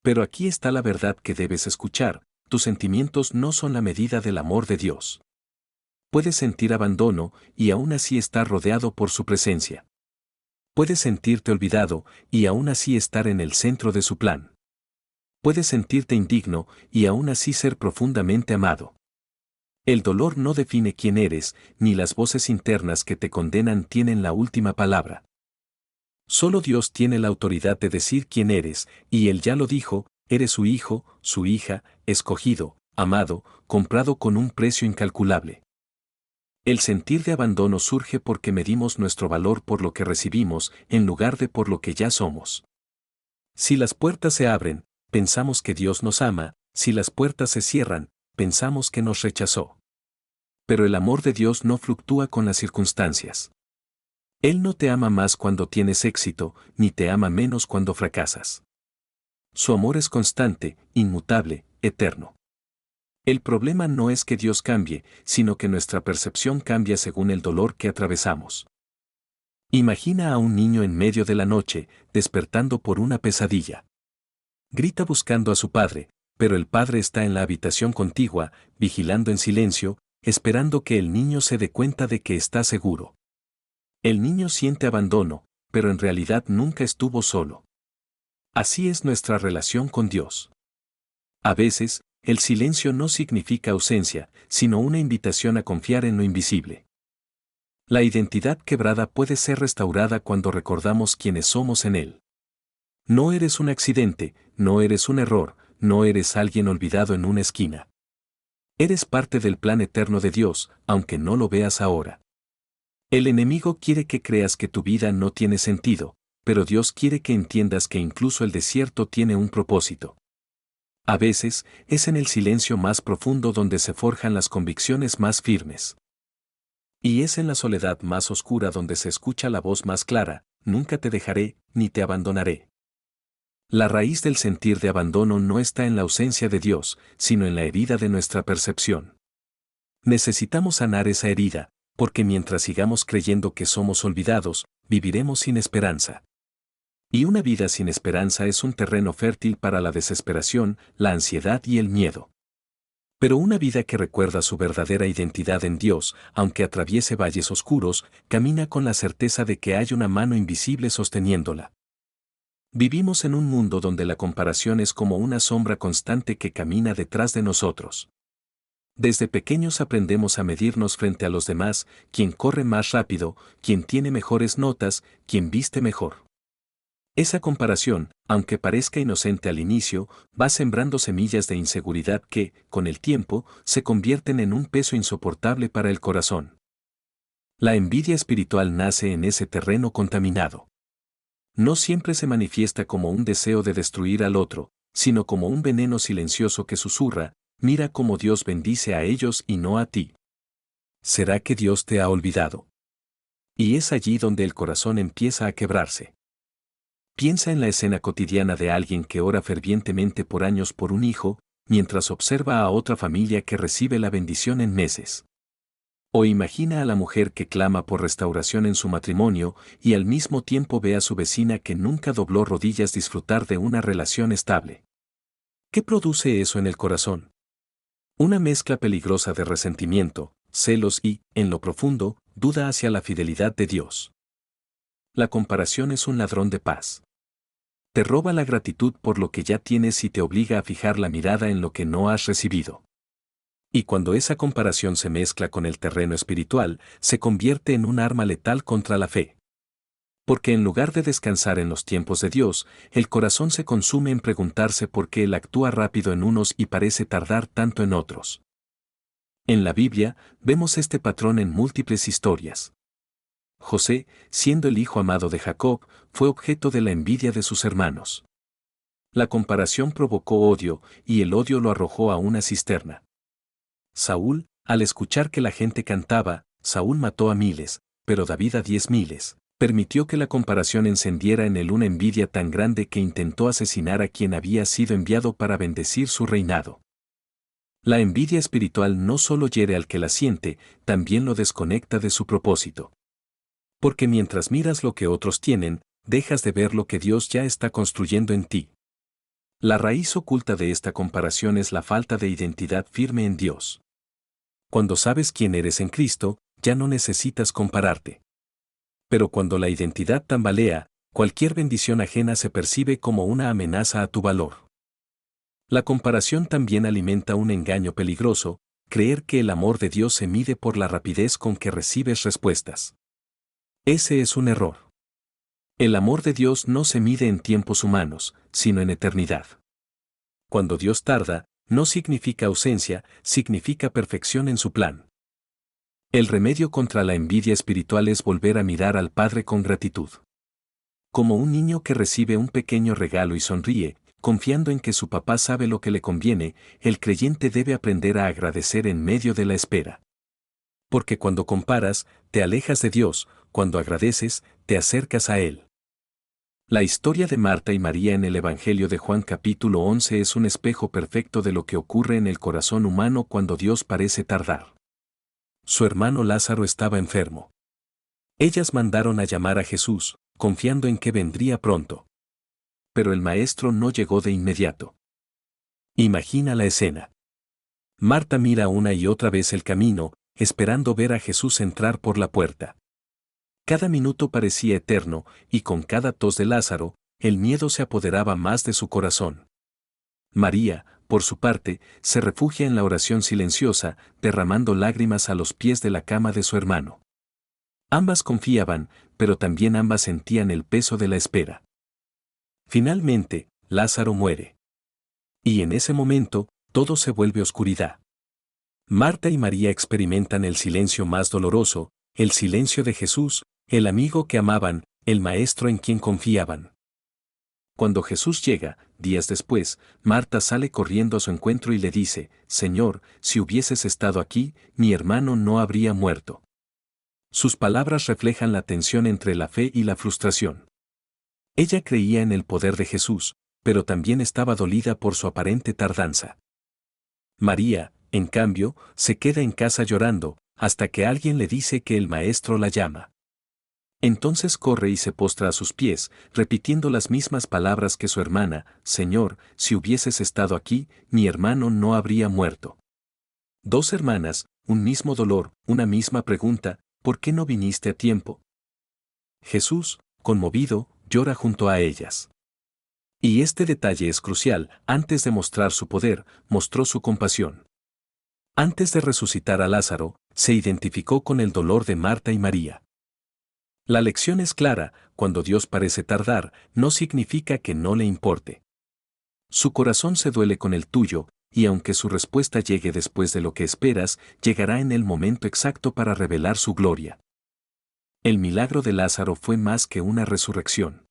Pero aquí está la verdad que debes escuchar, tus sentimientos no son la medida del amor de Dios. Puedes sentir abandono y aún así estar rodeado por su presencia. Puedes sentirte olvidado y aún así estar en el centro de su plan. Puedes sentirte indigno y aún así ser profundamente amado. El dolor no define quién eres, ni las voces internas que te condenan tienen la última palabra. Solo Dios tiene la autoridad de decir quién eres, y Él ya lo dijo, eres su hijo, su hija, escogido, amado, comprado con un precio incalculable. El sentir de abandono surge porque medimos nuestro valor por lo que recibimos, en lugar de por lo que ya somos. Si las puertas se abren, pensamos que Dios nos ama, si las puertas se cierran, pensamos que nos rechazó. Pero el amor de Dios no fluctúa con las circunstancias. Él no te ama más cuando tienes éxito, ni te ama menos cuando fracasas. Su amor es constante, inmutable, eterno. El problema no es que Dios cambie, sino que nuestra percepción cambia según el dolor que atravesamos. Imagina a un niño en medio de la noche, despertando por una pesadilla. Grita buscando a su padre, pero el padre está en la habitación contigua, vigilando en silencio, esperando que el niño se dé cuenta de que está seguro. El niño siente abandono, pero en realidad nunca estuvo solo. Así es nuestra relación con Dios. A veces, el silencio no significa ausencia, sino una invitación a confiar en lo invisible. La identidad quebrada puede ser restaurada cuando recordamos quiénes somos en Él. No eres un accidente, no eres un error, no eres alguien olvidado en una esquina. Eres parte del plan eterno de Dios, aunque no lo veas ahora. El enemigo quiere que creas que tu vida no tiene sentido, pero Dios quiere que entiendas que incluso el desierto tiene un propósito. A veces, es en el silencio más profundo donde se forjan las convicciones más firmes. Y es en la soledad más oscura donde se escucha la voz más clara, nunca te dejaré, ni te abandonaré. La raíz del sentir de abandono no está en la ausencia de Dios, sino en la herida de nuestra percepción. Necesitamos sanar esa herida, porque mientras sigamos creyendo que somos olvidados, viviremos sin esperanza. Y una vida sin esperanza es un terreno fértil para la desesperación, la ansiedad y el miedo. Pero una vida que recuerda su verdadera identidad en Dios, aunque atraviese valles oscuros, camina con la certeza de que hay una mano invisible sosteniéndola. Vivimos en un mundo donde la comparación es como una sombra constante que camina detrás de nosotros. Desde pequeños aprendemos a medirnos frente a los demás, quién corre más rápido, quién tiene mejores notas, quién viste mejor. Esa comparación, aunque parezca inocente al inicio, va sembrando semillas de inseguridad que, con el tiempo, se convierten en un peso insoportable para el corazón. La envidia espiritual nace en ese terreno contaminado. No siempre se manifiesta como un deseo de destruir al otro, sino como un veneno silencioso que susurra, mira cómo Dios bendice a ellos y no a ti. ¿Será que Dios te ha olvidado? Y es allí donde el corazón empieza a quebrarse. Piensa en la escena cotidiana de alguien que ora fervientemente por años por un hijo, mientras observa a otra familia que recibe la bendición en meses. O imagina a la mujer que clama por restauración en su matrimonio y al mismo tiempo ve a su vecina que nunca dobló rodillas disfrutar de una relación estable. ¿Qué produce eso en el corazón? Una mezcla peligrosa de resentimiento, celos y, en lo profundo, duda hacia la fidelidad de Dios. La comparación es un ladrón de paz. Te roba la gratitud por lo que ya tienes y te obliga a fijar la mirada en lo que no has recibido. Y cuando esa comparación se mezcla con el terreno espiritual, se convierte en un arma letal contra la fe. Porque en lugar de descansar en los tiempos de Dios, el corazón se consume en preguntarse por qué Él actúa rápido en unos y parece tardar tanto en otros. En la Biblia, vemos este patrón en múltiples historias. José, siendo el hijo amado de Jacob, fue objeto de la envidia de sus hermanos. La comparación provocó odio, y el odio lo arrojó a una cisterna. Saúl, al escuchar que la gente cantaba, Saúl mató a miles, pero David a 10.000. Permitió que la comparación encendiera en él una envidia tan grande que intentó asesinar a quien había sido enviado para bendecir su reinado. La envidia espiritual no solo hiere al que la siente, también lo desconecta de su propósito. Porque mientras miras lo que otros tienen, dejas de ver lo que Dios ya está construyendo en ti. La raíz oculta de esta comparación es la falta de identidad firme en Dios. Cuando sabes quién eres en Cristo, ya no necesitas compararte. Pero cuando la identidad tambalea, cualquier bendición ajena se percibe como una amenaza a tu valor. La comparación también alimenta un engaño peligroso, creer que el amor de Dios se mide por la rapidez con que recibes respuestas. Ese es un error. El amor de Dios no se mide en tiempos humanos, sino en eternidad. Cuando Dios tarda, no significa ausencia, significa perfección en su plan. El remedio contra la envidia espiritual es volver a mirar al Padre con gratitud. Como un niño que recibe un pequeño regalo y sonríe, confiando en que su papá sabe lo que le conviene, el creyente debe aprender a agradecer en medio de la espera. Porque cuando comparas, te alejas de Dios, cuando agradeces, te acercas a Él. La historia de Marta y María en el Evangelio de Juan capítulo 11 es un espejo perfecto de lo que ocurre en el corazón humano cuando Dios parece tardar. Su hermano Lázaro estaba enfermo. Ellas mandaron a llamar a Jesús, confiando en que vendría pronto. Pero el maestro no llegó de inmediato. Imagina la escena. Marta mira una y otra vez el camino, esperando ver a Jesús entrar por la puerta. Cada minuto parecía eterno, y con cada tos de Lázaro, el miedo se apoderaba más de su corazón. María, por su parte, se refugia en la oración silenciosa, derramando lágrimas a los pies de la cama de su hermano. Ambas confiaban, pero también ambas sentían el peso de la espera. Finalmente, Lázaro muere. Y en ese momento, todo se vuelve oscuridad. Marta y María experimentan el silencio más doloroso, el silencio de Jesús, el amigo que amaban, el maestro en quien confiaban. Cuando Jesús llega, días después, Marta sale corriendo a su encuentro y le dice, Señor, si hubieses estado aquí, mi hermano no habría muerto. Sus palabras reflejan la tensión entre la fe y la frustración. Ella creía en el poder de Jesús, pero también estaba dolida por su aparente tardanza. María, en cambio, se queda en casa llorando, hasta que alguien le dice que el maestro la llama. Entonces corre y se postra a sus pies, repitiendo las mismas palabras que su hermana: Señor, si hubieses estado aquí, mi hermano no habría muerto. Dos hermanas, un mismo dolor, una misma pregunta: ¿por qué no viniste a tiempo? Jesús, conmovido, llora junto a ellas. Y este detalle es crucial: antes de mostrar su poder, mostró su compasión. Antes de resucitar a Lázaro, se identificó con el dolor de Marta y María. La lección es clara: cuando Dios parece tardar, no significa que no le importe. Su corazón se duele con el tuyo, y aunque su respuesta llegue después de lo que esperas, llegará en el momento exacto para revelar su gloria. El milagro de Lázaro fue más que una resurrección.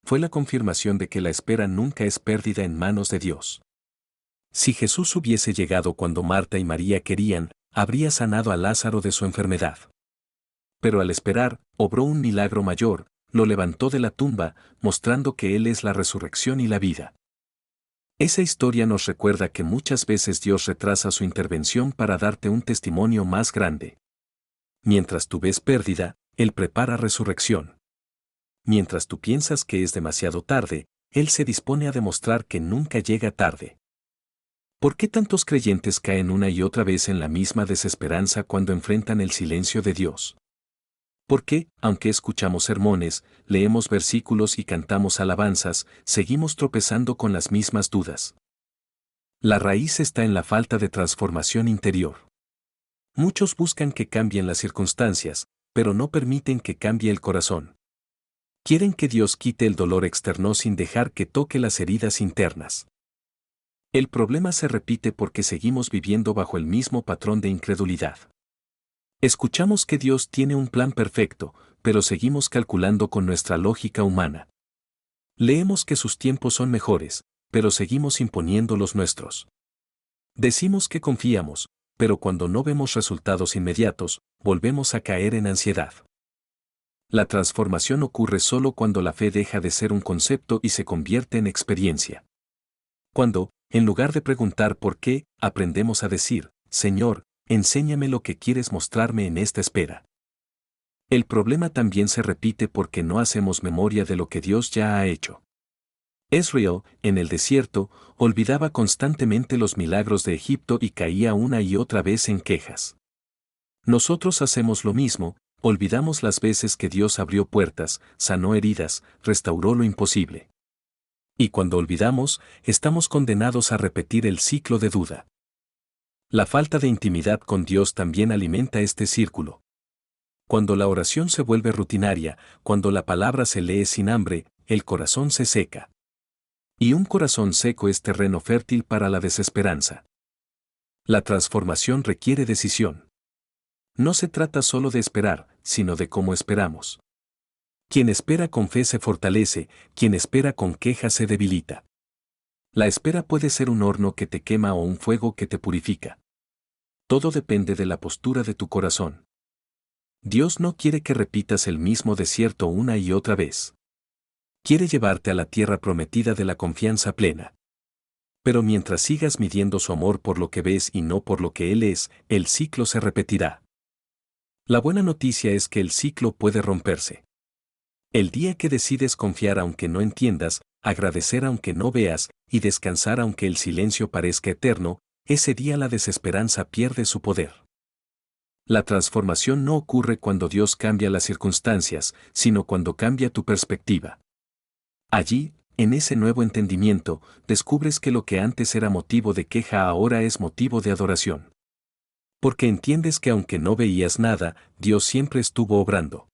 Fue la confirmación de que la espera nunca es pérdida en manos de Dios. Si Jesús hubiese llegado cuando Marta y María querían, habría sanado a Lázaro de su enfermedad. Pero al esperar, obró un milagro mayor: lo levantó de la tumba, mostrando que Él es la resurrección y la vida. Esa historia nos recuerda que muchas veces Dios retrasa su intervención para darte un testimonio más grande. Mientras tú ves pérdida, Él prepara resurrección. Mientras tú piensas que es demasiado tarde, Él se dispone a demostrar que nunca llega tarde. ¿Por qué tantos creyentes caen una y otra vez en la misma desesperanza cuando enfrentan el silencio de Dios? ¿Por qué, aunque escuchamos sermones, leemos versículos y cantamos alabanzas, seguimos tropezando con las mismas dudas? La raíz está en la falta de transformación interior. Muchos buscan que cambien las circunstancias, pero no permiten que cambie el corazón. Quieren que Dios quite el dolor externo sin dejar que toque las heridas internas. El problema se repite porque seguimos viviendo bajo el mismo patrón de incredulidad. Escuchamos que Dios tiene un plan perfecto, pero seguimos calculando con nuestra lógica humana. Leemos que sus tiempos son mejores, pero seguimos imponiendo los nuestros. Decimos que confiamos, pero cuando no vemos resultados inmediatos, volvemos a caer en ansiedad. La transformación ocurre solo cuando la fe deja de ser un concepto y se convierte en experiencia. Cuando, en lugar de preguntar por qué, aprendemos a decir: Señor, enséñame lo que quieres mostrarme en esta espera. El problema también se repite porque no hacemos memoria de lo que Dios ya ha hecho. Israel, en el desierto, olvidaba constantemente los milagros de Egipto y caía una y otra vez en quejas. Nosotros hacemos lo mismo: olvidamos las veces que Dios abrió puertas, sanó heridas, restauró lo imposible. Y cuando olvidamos, estamos condenados a repetir el ciclo de duda. La falta de intimidad con Dios también alimenta este círculo. Cuando la oración se vuelve rutinaria, cuando la palabra se lee sin hambre, el corazón se seca. Y un corazón seco es terreno fértil para la desesperanza. La transformación requiere decisión. No se trata solo de esperar, sino de cómo esperamos. Quien espera con fe se fortalece, quien espera con queja se debilita. La espera puede ser un horno que te quema o un fuego que te purifica. Todo depende de la postura de tu corazón. Dios no quiere que repitas el mismo desierto una y otra vez. Quiere llevarte a la tierra prometida de la confianza plena. Pero mientras sigas midiendo su amor por lo que ves y no por lo que Él es, el ciclo se repetirá. La buena noticia es que el ciclo puede romperse. El día que decides confiar aunque no entiendas, agradecer aunque no veas, y descansar aunque el silencio parezca eterno, ese día la desesperanza pierde su poder. La transformación no ocurre cuando Dios cambia las circunstancias, sino cuando cambia tu perspectiva. Allí, en ese nuevo entendimiento, descubres que lo que antes era motivo de queja ahora es motivo de adoración. Porque entiendes que aunque no veías nada, Dios siempre estuvo obrando.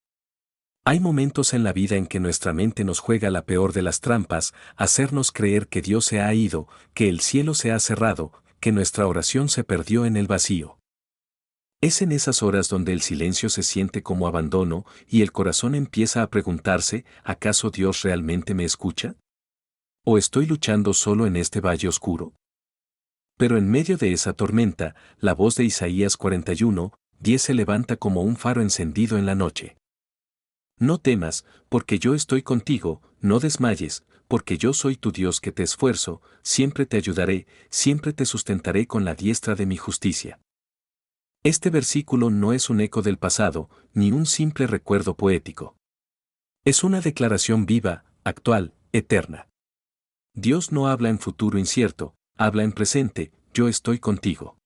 Hay momentos en la vida en que nuestra mente nos juega la peor de las trampas: hacernos creer que Dios se ha ido, que el cielo se ha cerrado, que nuestra oración se perdió en el vacío. Es en esas horas donde el silencio se siente como abandono y el corazón empieza a preguntarse: ¿acaso Dios realmente me escucha? ¿O estoy luchando solo en este valle oscuro? Pero en medio de esa tormenta, la voz de Isaías 41:10 se levanta como un faro encendido en la noche. No temas, porque yo estoy contigo; no desmayes, porque yo soy tu Dios que te esfuerzo, siempre te ayudaré, siempre te sustentaré con la diestra de mi justicia. Este versículo no es un eco del pasado, ni un simple recuerdo poético. Es una declaración viva, actual, eterna. Dios no habla en futuro incierto, habla en presente, yo estoy contigo.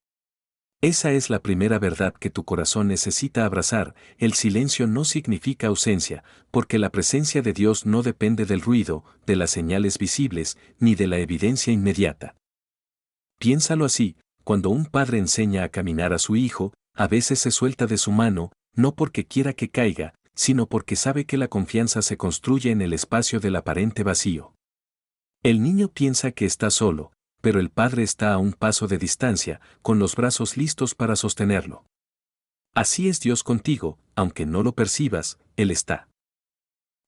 Esa es la primera verdad que tu corazón necesita abrazar. El silencio no significa ausencia, porque la presencia de Dios no depende del ruido, de las señales visibles, ni de la evidencia inmediata. Piénsalo así, cuando un padre enseña a caminar a su hijo, a veces se suelta de su mano, no porque quiera que caiga, sino porque sabe que la confianza se construye en el espacio del aparente vacío. El niño piensa que está solo, pero el padre está a un paso de distancia, con los brazos listos para sostenerlo. Así es Dios contigo, aunque no lo percibas, Él está.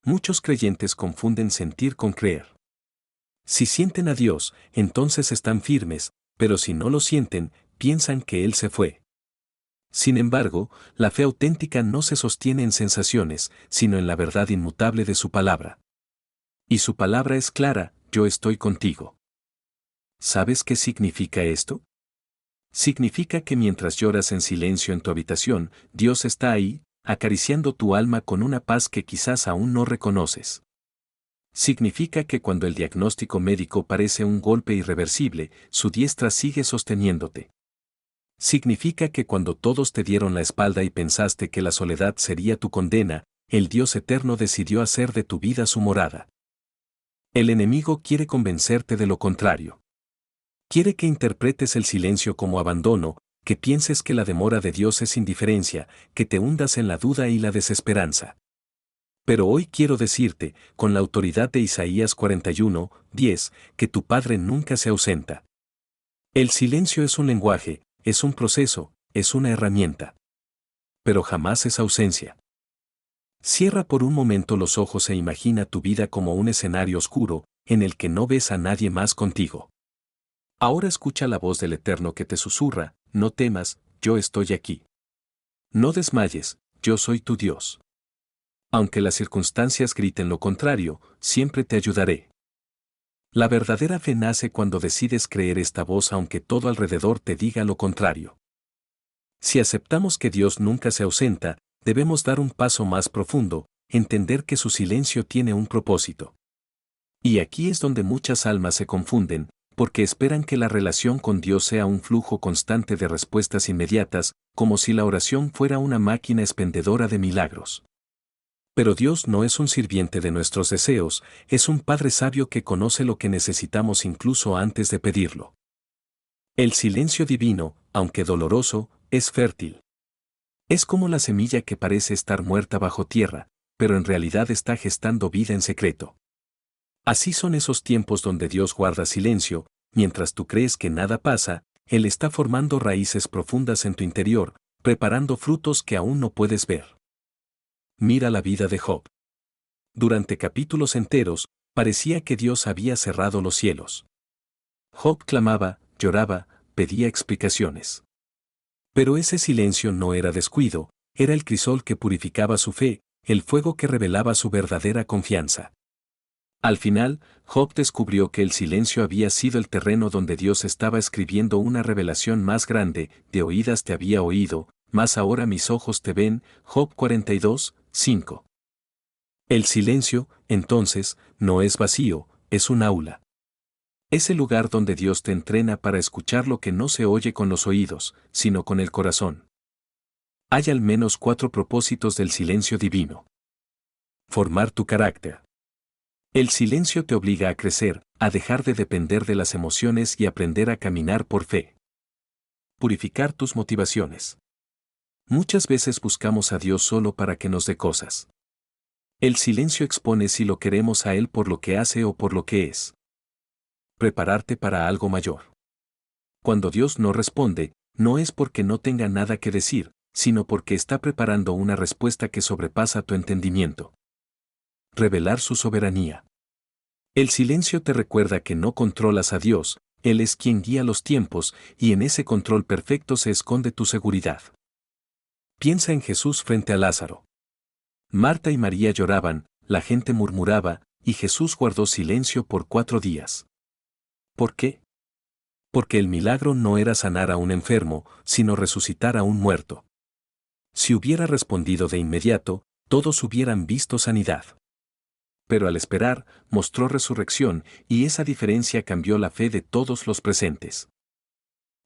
Muchos creyentes confunden sentir con creer. Si sienten a Dios, entonces están firmes, pero si no lo sienten, piensan que Él se fue. Sin embargo, la fe auténtica no se sostiene en sensaciones, sino en la verdad inmutable de su palabra. Y su palabra es clara, yo estoy contigo. ¿Sabes qué significa esto? Significa que mientras lloras en silencio en tu habitación, Dios está ahí, acariciando tu alma con una paz que quizás aún no reconoces. Significa que cuando el diagnóstico médico parece un golpe irreversible, su diestra sigue sosteniéndote. Significa que cuando todos te dieron la espalda y pensaste que la soledad sería tu condena, el Dios eterno decidió hacer de tu vida su morada. El enemigo quiere convencerte de lo contrario. Quiere que interpretes el silencio como abandono, que pienses que la demora de Dios es indiferencia, que te hundas en la duda y la desesperanza. Pero hoy quiero decirte, con la autoridad de Isaías 41:10, que tu Padre nunca se ausenta. El silencio es un lenguaje, es un proceso, es una herramienta. Pero jamás es ausencia. Cierra por un momento los ojos e imagina tu vida como un escenario oscuro, en el que no ves a nadie más contigo. Ahora escucha la voz del Eterno que te susurra, no temas, yo estoy aquí. No desmayes, yo soy tu Dios. Aunque las circunstancias griten lo contrario, siempre te ayudaré. La verdadera fe nace cuando decides creer esta voz aunque todo alrededor te diga lo contrario. Si aceptamos que Dios nunca se ausenta, debemos dar un paso más profundo, entender que su silencio tiene un propósito. Y aquí es donde muchas almas se confunden, porque esperan que la relación con Dios sea un flujo constante de respuestas inmediatas, como si la oración fuera una máquina expendedora de milagros. Pero Dios no es un sirviente de nuestros deseos, es un Padre sabio que conoce lo que necesitamos incluso antes de pedirlo. El silencio divino, aunque doloroso, es fértil. Es como la semilla que parece estar muerta bajo tierra, pero en realidad está gestando vida en secreto. Así son esos tiempos donde Dios guarda silencio, mientras tú crees que nada pasa, Él está formando raíces profundas en tu interior, preparando frutos que aún no puedes ver. Mira la vida de Job. Durante capítulos enteros, parecía que Dios había cerrado los cielos. Job clamaba, lloraba, pedía explicaciones. Pero ese silencio no era descuido, era el crisol que purificaba su fe, el fuego que revelaba su verdadera confianza. Al final, Job descubrió que el silencio había sido el terreno donde Dios estaba escribiendo una revelación más grande, de oídas te había oído, mas ahora mis ojos te ven, Job 42:5. El silencio, entonces, no es vacío, es un aula. Es el lugar donde Dios te entrena para escuchar lo que no se oye con los oídos, sino con el corazón. Hay al menos 4 propósitos del silencio divino. Formar tu carácter. El silencio te obliga a crecer, a dejar de depender de las emociones y aprender a caminar por fe. Purificar tus motivaciones. Muchas veces buscamos a Dios solo para que nos dé cosas. El silencio expone si lo queremos a Él por lo que hace o por lo que es. Prepararte para algo mayor. Cuando Dios no responde, no es porque no tenga nada que decir, sino porque está preparando una respuesta que sobrepasa tu entendimiento. Revelar su soberanía. El silencio te recuerda que no controlas a Dios, Él es quien guía los tiempos, y en ese control perfecto se esconde tu seguridad. Piensa en Jesús frente a Lázaro. Marta y María lloraban, la gente murmuraba, y Jesús guardó silencio por 4 días. ¿Por qué? Porque el milagro no era sanar a un enfermo, sino resucitar a un muerto. Si hubiera respondido de inmediato, todos hubieran visto sanidad. Pero al esperar, mostró resurrección, y esa diferencia cambió la fe de todos los presentes.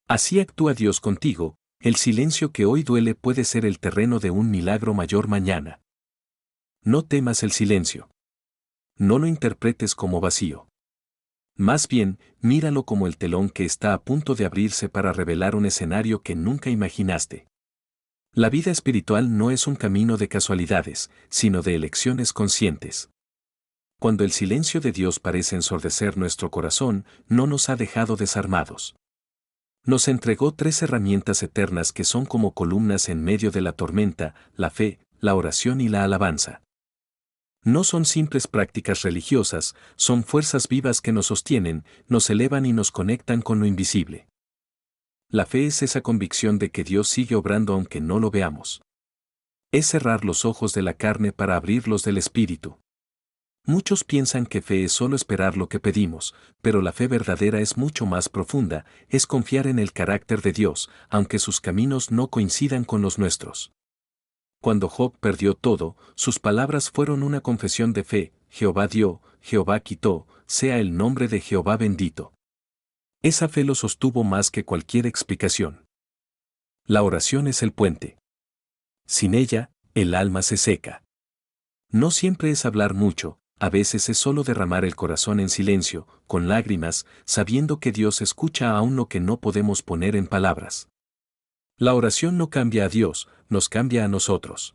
Así actúa Dios contigo, el silencio que hoy duele puede ser el terreno de un milagro mayor mañana. No temas el silencio. No lo interpretes como vacío. Más bien, míralo como el telón que está a punto de abrirse para revelar un escenario que nunca imaginaste. La vida espiritual no es un camino de casualidades, sino de elecciones conscientes. Cuando el silencio de Dios parece ensordecer nuestro corazón, no nos ha dejado desarmados. Nos entregó 3 herramientas eternas que son como columnas en medio de la tormenta: la fe, la oración y la alabanza. No son simples prácticas religiosas, son fuerzas vivas que nos sostienen, nos elevan y nos conectan con lo invisible. La fe es esa convicción de que Dios sigue obrando aunque no lo veamos. Es cerrar los ojos de la carne para abrirlos del espíritu. Muchos piensan que fe es solo esperar lo que pedimos, pero la fe verdadera es mucho más profunda, es confiar en el carácter de Dios, aunque sus caminos no coincidan con los nuestros. Cuando Job perdió todo, sus palabras fueron una confesión de fe: Jehová dio, Jehová quitó, sea el nombre de Jehová bendito. Esa fe lo sostuvo más que cualquier explicación. La oración es el puente. Sin ella, el alma se seca. No siempre es hablar mucho, a veces es solo derramar el corazón en silencio, con lágrimas, sabiendo que Dios escucha aún lo que no podemos poner en palabras. La oración no cambia a Dios, nos cambia a nosotros.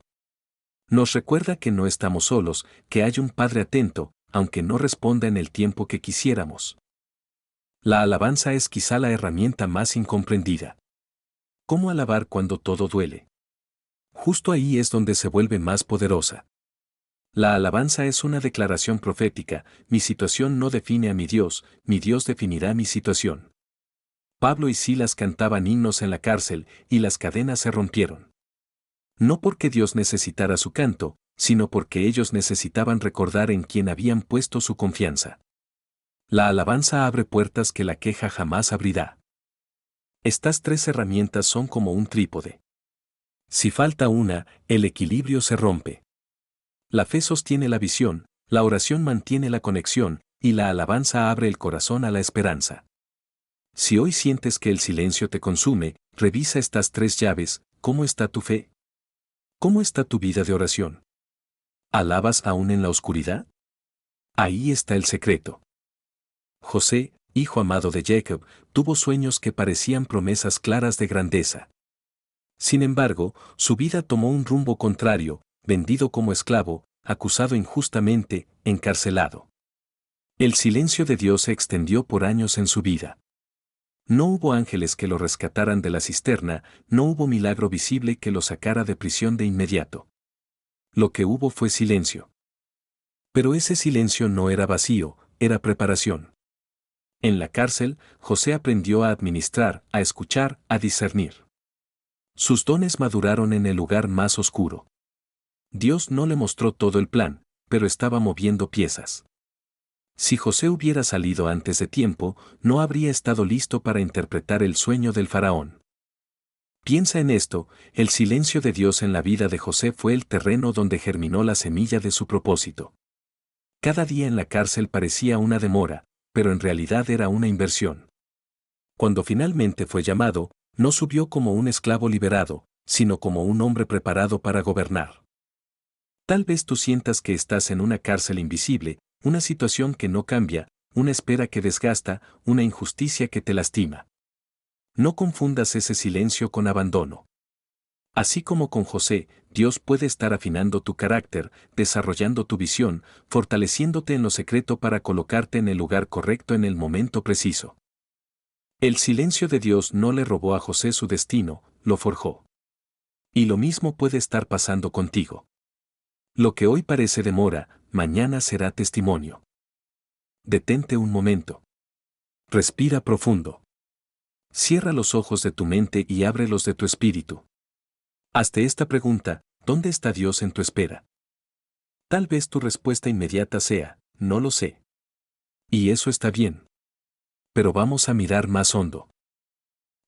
Nos recuerda que no estamos solos, que hay un Padre atento, aunque no responda en el tiempo que quisiéramos. La alabanza es quizá la herramienta más incomprendida. ¿Cómo alabar cuando todo duele? Justo ahí es donde se vuelve más poderosa. La alabanza es una declaración profética: mi situación no define a mi Dios definirá mi situación. Pablo y Silas cantaban himnos en la cárcel, y las cadenas se rompieron. No porque Dios necesitara su canto, sino porque ellos necesitaban recordar en quién habían puesto su confianza. La alabanza abre puertas que la queja jamás abrirá. Estas 3 herramientas son como un trípode. Si falta una, el equilibrio se rompe. La fe sostiene la visión, la oración mantiene la conexión, y la alabanza abre el corazón a la esperanza. Si hoy sientes que el silencio te consume, revisa estas 3 llaves: ¿cómo está tu fe? ¿Cómo está tu vida de oración? ¿Alabas aún en la oscuridad? Ahí está el secreto. José, hijo amado de Jacob, tuvo sueños que parecían promesas claras de grandeza. Sin embargo, su vida tomó un rumbo contrario: vendido como esclavo, acusado injustamente, encarcelado. El silencio de Dios se extendió por años en su vida. No hubo ángeles que lo rescataran de la cisterna, no hubo milagro visible que lo sacara de prisión de inmediato. Lo que hubo fue silencio. Pero ese silencio no era vacío, era preparación. En la cárcel, José aprendió a administrar, a escuchar, a discernir. Sus dones maduraron en el lugar más oscuro. Dios no le mostró todo el plan, pero estaba moviendo piezas. Si José hubiera salido antes de tiempo, no habría estado listo para interpretar el sueño del faraón. Piensa en esto: el silencio de Dios en la vida de José fue el terreno donde germinó la semilla de su propósito. Cada día en la cárcel parecía una demora, pero en realidad era una inversión. Cuando finalmente fue llamado, no subió como un esclavo liberado, sino como un hombre preparado para gobernar. Tal vez tú sientas que estás en una cárcel invisible, una situación que no cambia, una espera que desgasta, una injusticia que te lastima. No confundas ese silencio con abandono. Así como con José, Dios puede estar afinando tu carácter, desarrollando tu visión, fortaleciéndote en lo secreto para colocarte en el lugar correcto en el momento preciso. El silencio de Dios no le robó a José su destino, lo forjó. Y lo mismo puede estar pasando contigo. Lo que hoy parece demora, mañana será testimonio. Detente un momento. Respira profundo. Cierra los ojos de tu mente y ábrelos de tu espíritu. Hazte esta pregunta: ¿dónde está Dios en tu espera? Tal vez tu respuesta inmediata sea: no lo sé. Y eso está bien. pero vamos a mirar más hondo.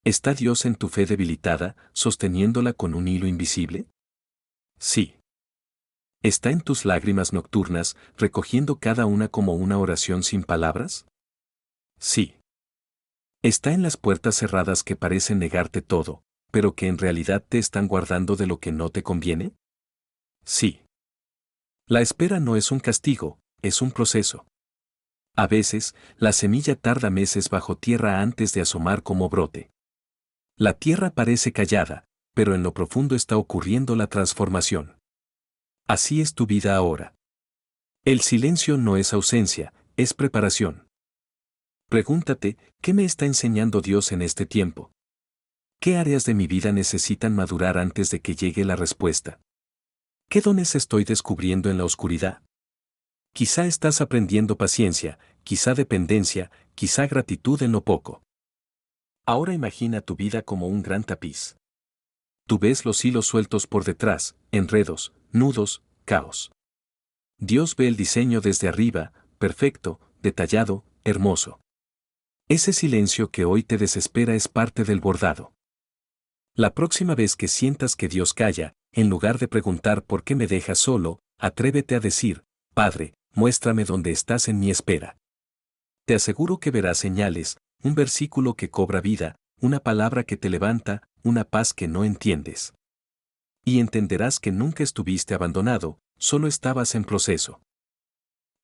¿Está Dios en tu fe debilitada, sosteniéndola con un hilo invisible? Sí. ¿Está en tus lágrimas nocturnas, recogiendo cada una como una oración sin palabras? Sí. ¿Está en las puertas cerradas que parecen negarte todo, pero que en realidad te están guardando de lo que no te conviene? Sí. La espera no es un castigo, es un proceso. A veces, la semilla tarda meses bajo tierra antes de asomar como brote. La tierra parece callada, pero en lo profundo está ocurriendo la transformación. Así es tu vida ahora. El silencio no es ausencia, es preparación. Pregúntate, ¿qué me está enseñando Dios en este tiempo? ¿Qué áreas de mi vida necesitan madurar antes de que llegue la respuesta? ¿Qué dones estoy descubriendo en la oscuridad? Quizá estás aprendiendo paciencia, quizá dependencia, quizá gratitud en lo poco. Ahora imagina tu vida como un gran tapiz. Tú ves los hilos sueltos por detrás, enredos, nudos, caos. Dios ve el diseño desde arriba, perfecto, detallado, hermoso. Ese silencio que hoy te desespera es parte del bordado. La próxima vez que sientas que Dios calla, en lugar de preguntar por qué me dejas solo, atrévete a decir, Padre, muéstrame dónde estás en mi espera. Te aseguro que verás señales, un versículo que cobra vida, una palabra que te levanta, una paz que no entiendes. Y entenderás que nunca estuviste abandonado, solo estabas en proceso.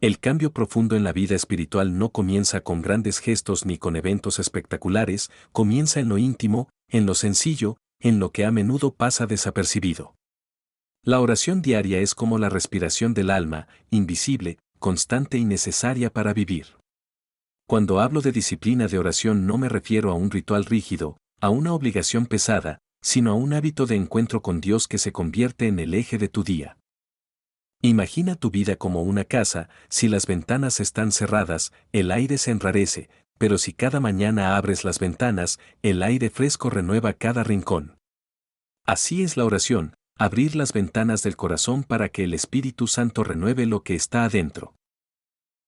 El cambio profundo en la vida espiritual no comienza con grandes gestos ni con eventos espectaculares, comienza en lo íntimo, en lo sencillo, en lo que a menudo pasa desapercibido. La oración diaria es como la respiración del alma, invisible, constante y necesaria para vivir. Cuando hablo de disciplina de oración no me refiero a un ritual rígido, a una obligación pesada, sino a un hábito de encuentro con Dios que se convierte en el eje de tu día. Imagina tu vida como una casa, si las ventanas están cerradas, el aire se enrarece, pero si cada mañana abres las ventanas, el aire fresco renueva cada rincón. Así es la oración, abrir las ventanas del corazón para que el Espíritu Santo renueve lo que está adentro.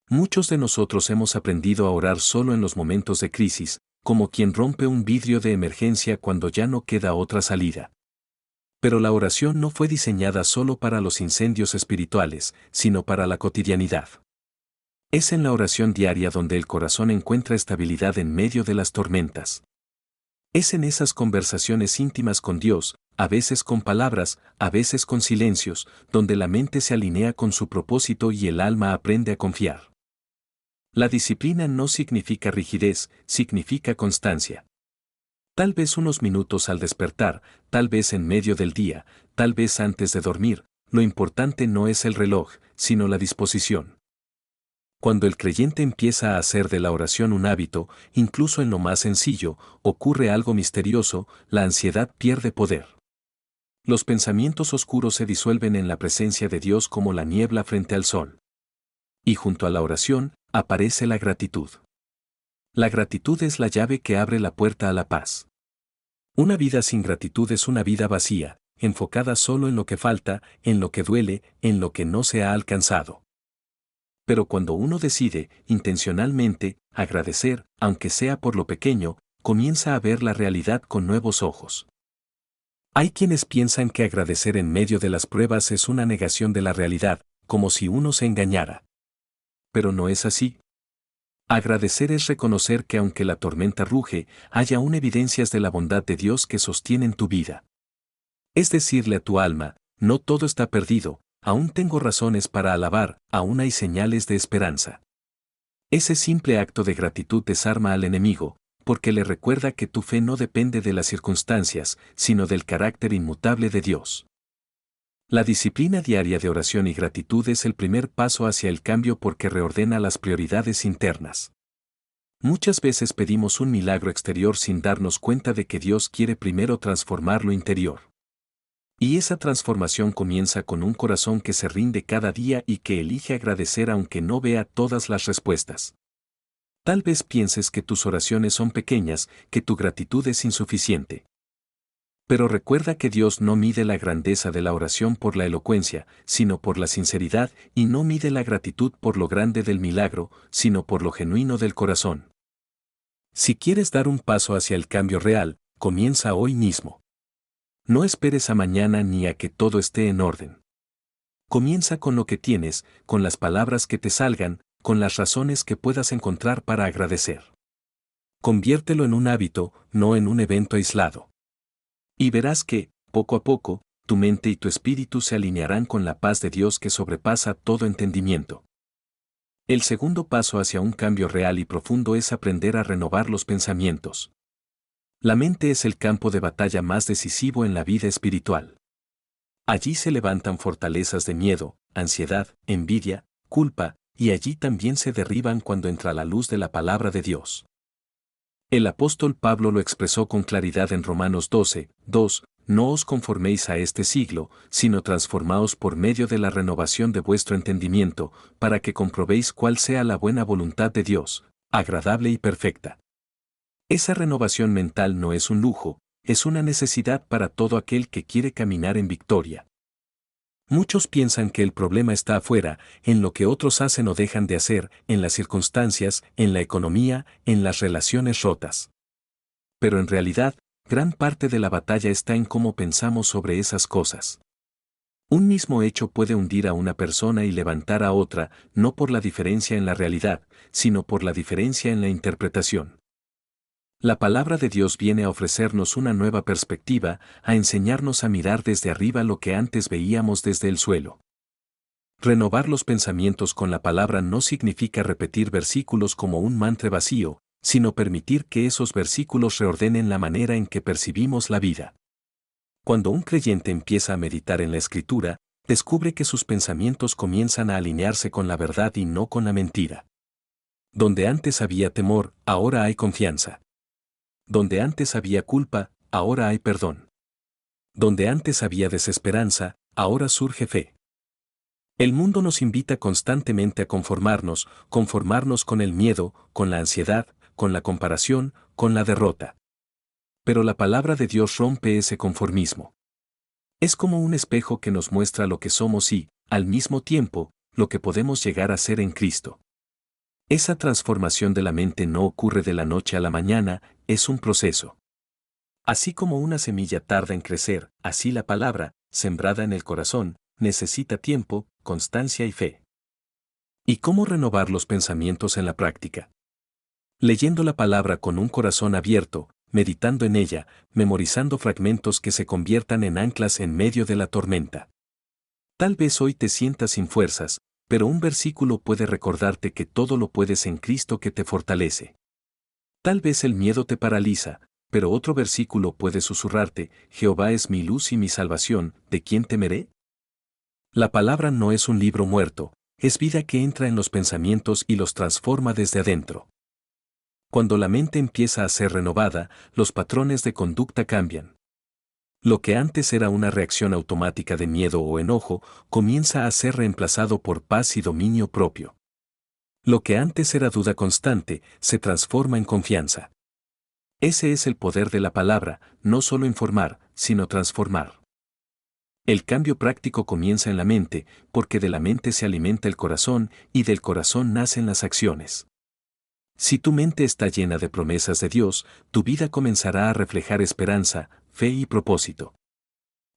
Muchos de nosotros hemos aprendido a orar solo en los momentos de crisis, como quien rompe un vidrio de emergencia cuando ya no queda otra salida. Pero la oración no fue diseñada solo para los incendios espirituales, sino para la cotidianidad. Es en la oración diaria donde el corazón encuentra estabilidad en medio de las tormentas. Es en esas conversaciones íntimas con Dios, a veces con palabras, a veces con silencios, donde la mente se alinea con su propósito y el alma aprende a confiar. La disciplina no significa rigidez, significa constancia. Tal vez unos minutos al despertar, tal vez en medio del día, tal vez antes de dormir, lo importante no es el reloj, sino la disposición. Cuando el creyente empieza a hacer de la oración un hábito, incluso en lo más sencillo, ocurre algo misterioso, la ansiedad pierde poder. Los pensamientos oscuros se disuelven en la presencia de Dios como la niebla frente al sol. Y junto a la oración, aparece la gratitud. La gratitud es la llave que abre la puerta a la paz. Una vida sin gratitud es una vida vacía, enfocada solo en lo que falta, en lo que duele, en lo que no se ha alcanzado. Pero cuando uno decide, intencionalmente, agradecer, aunque sea por lo pequeño, comienza a ver la realidad con nuevos ojos. Hay quienes piensan que agradecer en medio de las pruebas es una negación de la realidad, como si uno se engañara. Pero no es así. Agradecer es reconocer que aunque la tormenta ruge, hay aún evidencias de la bondad de Dios que sostienen tu vida. Es decirle a tu alma, no todo está perdido, aún tengo razones para alabar, aún hay señales de esperanza. Ese simple acto de gratitud desarma al enemigo, porque le recuerda que tu fe no depende de las circunstancias, sino del carácter inmutable de Dios. La disciplina diaria de oración y gratitud es el primer paso hacia el cambio porque reordena las prioridades internas. Muchas veces pedimos un milagro exterior sin darnos cuenta de que Dios quiere primero transformar lo interior. Y esa transformación comienza con un corazón que se rinde cada día y que elige agradecer aunque no vea todas las respuestas. Tal vez pienses que tus oraciones son pequeñas, que tu gratitud es insuficiente. Pero recuerda que Dios no mide la grandeza de la oración por la elocuencia, sino por la sinceridad, y no mide la gratitud por lo grande del milagro, sino por lo genuino del corazón. Si quieres dar un paso hacia el cambio real, comienza hoy mismo. No esperes a mañana ni a que todo esté en orden. Comienza con lo que tienes, con las palabras que te salgan, con las razones que puedas encontrar para agradecer. Conviértelo en un hábito, no en un evento aislado. Y verás que, poco a poco, tu mente y tu espíritu se alinearán con la paz de Dios que sobrepasa todo entendimiento. El segundo paso hacia un cambio real y profundo es aprender a renovar los pensamientos. La mente es el campo de batalla más decisivo en la vida espiritual. Allí se levantan fortalezas de miedo, ansiedad, envidia, culpa, y allí también se derriban cuando entra la luz de la palabra de Dios. El apóstol Pablo lo expresó con claridad en Romanos 12, 2, no os conforméis a este siglo, sino transformaos por medio de la renovación de vuestro entendimiento, para que comprobéis cuál sea la buena voluntad de Dios, agradable y perfecta. Esa renovación mental no es un lujo, es una necesidad para todo aquel que quiere caminar en victoria. Muchos piensan que el problema está afuera, en lo que otros hacen o dejan de hacer, en las circunstancias, en la economía, en las relaciones rotas. Pero en realidad, gran parte de la batalla está en cómo pensamos sobre esas cosas. Un mismo hecho puede hundir a una persona y levantar a otra, no por la diferencia en la realidad, sino por la diferencia en la interpretación. La palabra de Dios viene a ofrecernos una nueva perspectiva, a enseñarnos a mirar desde arriba lo que antes veíamos desde el suelo. Renovar los pensamientos con la palabra no significa repetir versículos como un mantra vacío, sino permitir que esos versículos reordenen la manera en que percibimos la vida. Cuando un creyente empieza a meditar en la Escritura, descubre que sus pensamientos comienzan a alinearse con la verdad y no con la mentira. Donde antes había temor, ahora hay confianza. Donde antes había culpa, ahora hay perdón. Donde antes había desesperanza, ahora surge fe. El mundo nos invita constantemente a conformarnos con el miedo, con la ansiedad, con la comparación, con la derrota. Pero la palabra de Dios rompe ese conformismo. Es como un espejo que nos muestra lo que somos y, al mismo tiempo, lo que podemos llegar a ser en Cristo. Esa transformación de la mente no ocurre de la noche a la mañana, es un proceso. Así como una semilla tarda en crecer, así la palabra, sembrada en el corazón, necesita tiempo, constancia y fe. ¿Y cómo renovar los pensamientos en la práctica? Leyendo la palabra con un corazón abierto, meditando en ella, memorizando fragmentos que se conviertan en anclas en medio de la tormenta. Tal vez hoy te sientas sin fuerzas, pero un versículo puede recordarte que todo lo puedes en Cristo que te fortalece. Tal vez el miedo te paraliza, pero otro versículo puede susurrarte, Jehová es mi luz y mi salvación, ¿de quién temeré? La palabra no es un libro muerto, es vida que entra en los pensamientos y los transforma desde adentro. Cuando la mente empieza a ser renovada, los patrones de conducta cambian. Lo que antes era una reacción automática de miedo o enojo, comienza a ser reemplazado por paz y dominio propio. Lo que antes era duda constante, se transforma en confianza. Ese es el poder de la palabra, no solo informar, sino transformar. El cambio práctico comienza en la mente, porque de la mente se alimenta el corazón y del corazón nacen las acciones. Si tu mente está llena de promesas de Dios, tu vida comenzará a reflejar esperanza, fe y propósito.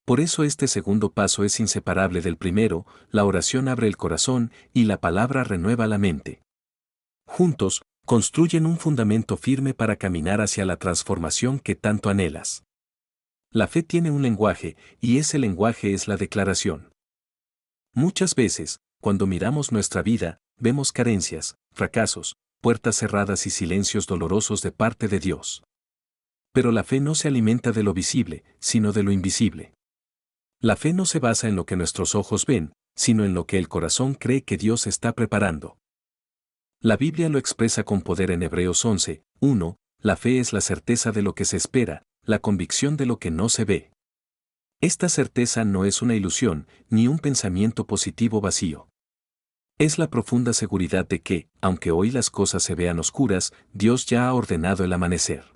Por eso este segundo paso es inseparable del primero, la oración abre el corazón y la palabra renueva la mente. Juntos, construyen un fundamento firme para caminar hacia la transformación que tanto anhelas. La fe tiene un lenguaje, y ese lenguaje es la declaración. Muchas veces, cuando miramos nuestra vida, vemos carencias, fracasos, puertas cerradas y silencios dolorosos de parte de Dios. Pero la fe no se alimenta de lo visible, sino de lo invisible. La fe no se basa en lo que nuestros ojos ven, sino en lo que el corazón cree que Dios está preparando. La Biblia lo expresa con poder en Hebreos 11, 1, la fe es la certeza de lo que se espera, la convicción de lo que no se ve. Esta certeza no es una ilusión, ni un pensamiento positivo vacío. Es la profunda seguridad de que, aunque hoy las cosas se vean oscuras, Dios ya ha ordenado el amanecer.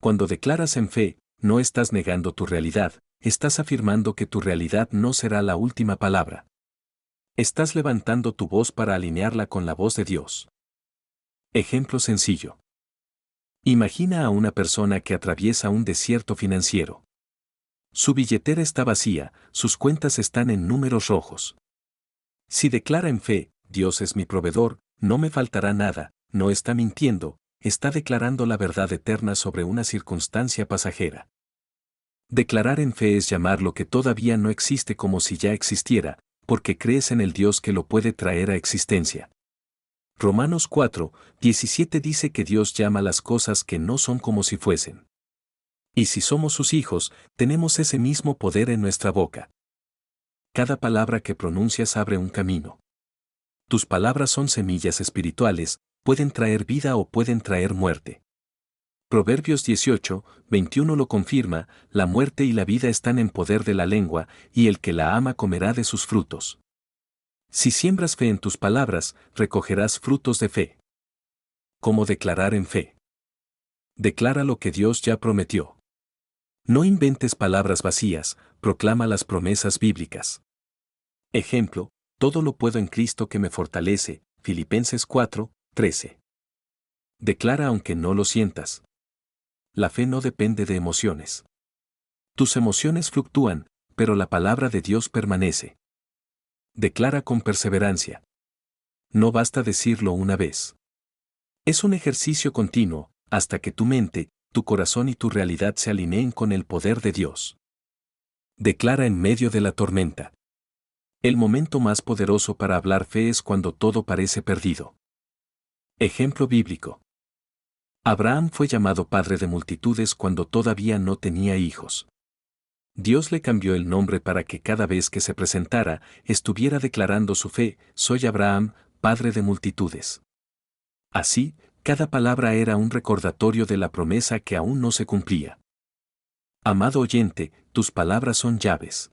Cuando declaras en fe, no estás negando tu realidad, estás afirmando que tu realidad no será la última palabra. Estás levantando tu voz para alinearla con la voz de Dios. Ejemplo sencillo. Imagina a una persona que atraviesa un desierto financiero. Su billetera está vacía, sus cuentas están en números rojos. Si declara en fe, Dios es mi proveedor, no me faltará nada, no está mintiendo, está declarando la verdad eterna sobre una circunstancia pasajera. Declarar en fe es llamar lo que todavía no existe como si ya existiera, porque crees en el Dios que lo puede traer a existencia. Romanos 4:17 dice que Dios llama las cosas que no son como si fuesen. Y si somos sus hijos, tenemos ese mismo poder en nuestra boca. Cada palabra que pronuncias abre un camino. Tus palabras son semillas espirituales, pueden traer vida o pueden traer muerte. Proverbios 18:21 lo confirma, la muerte y la vida están en poder de la lengua, y el que la ama comerá de sus frutos. Si siembras fe en tus palabras, recogerás frutos de fe. ¿Cómo declarar en fe? Declara lo que Dios ya prometió. No inventes palabras vacías, proclama las promesas bíblicas. Ejemplo, todo lo puedo en Cristo que me fortalece, Filipenses 4:13. Declara aunque no lo sientas. La fe no depende de emociones. Tus emociones fluctúan, pero la palabra de Dios permanece. Declara con perseverancia. No basta decirlo una vez. Es un ejercicio continuo, hasta que tu mente, tu corazón y tu realidad se alineen con el poder de Dios. Declara en medio de la tormenta. El momento más poderoso para hablar fe es cuando todo parece perdido. Ejemplo bíblico. Abraham fue llamado padre de multitudes cuando todavía no tenía hijos. Dios le cambió el nombre para que cada vez que se presentara, estuviera declarando su fe, soy Abraham, padre de multitudes. Así, cada palabra era un recordatorio de la promesa que aún no se cumplía. Amado oyente, tus palabras son llaves.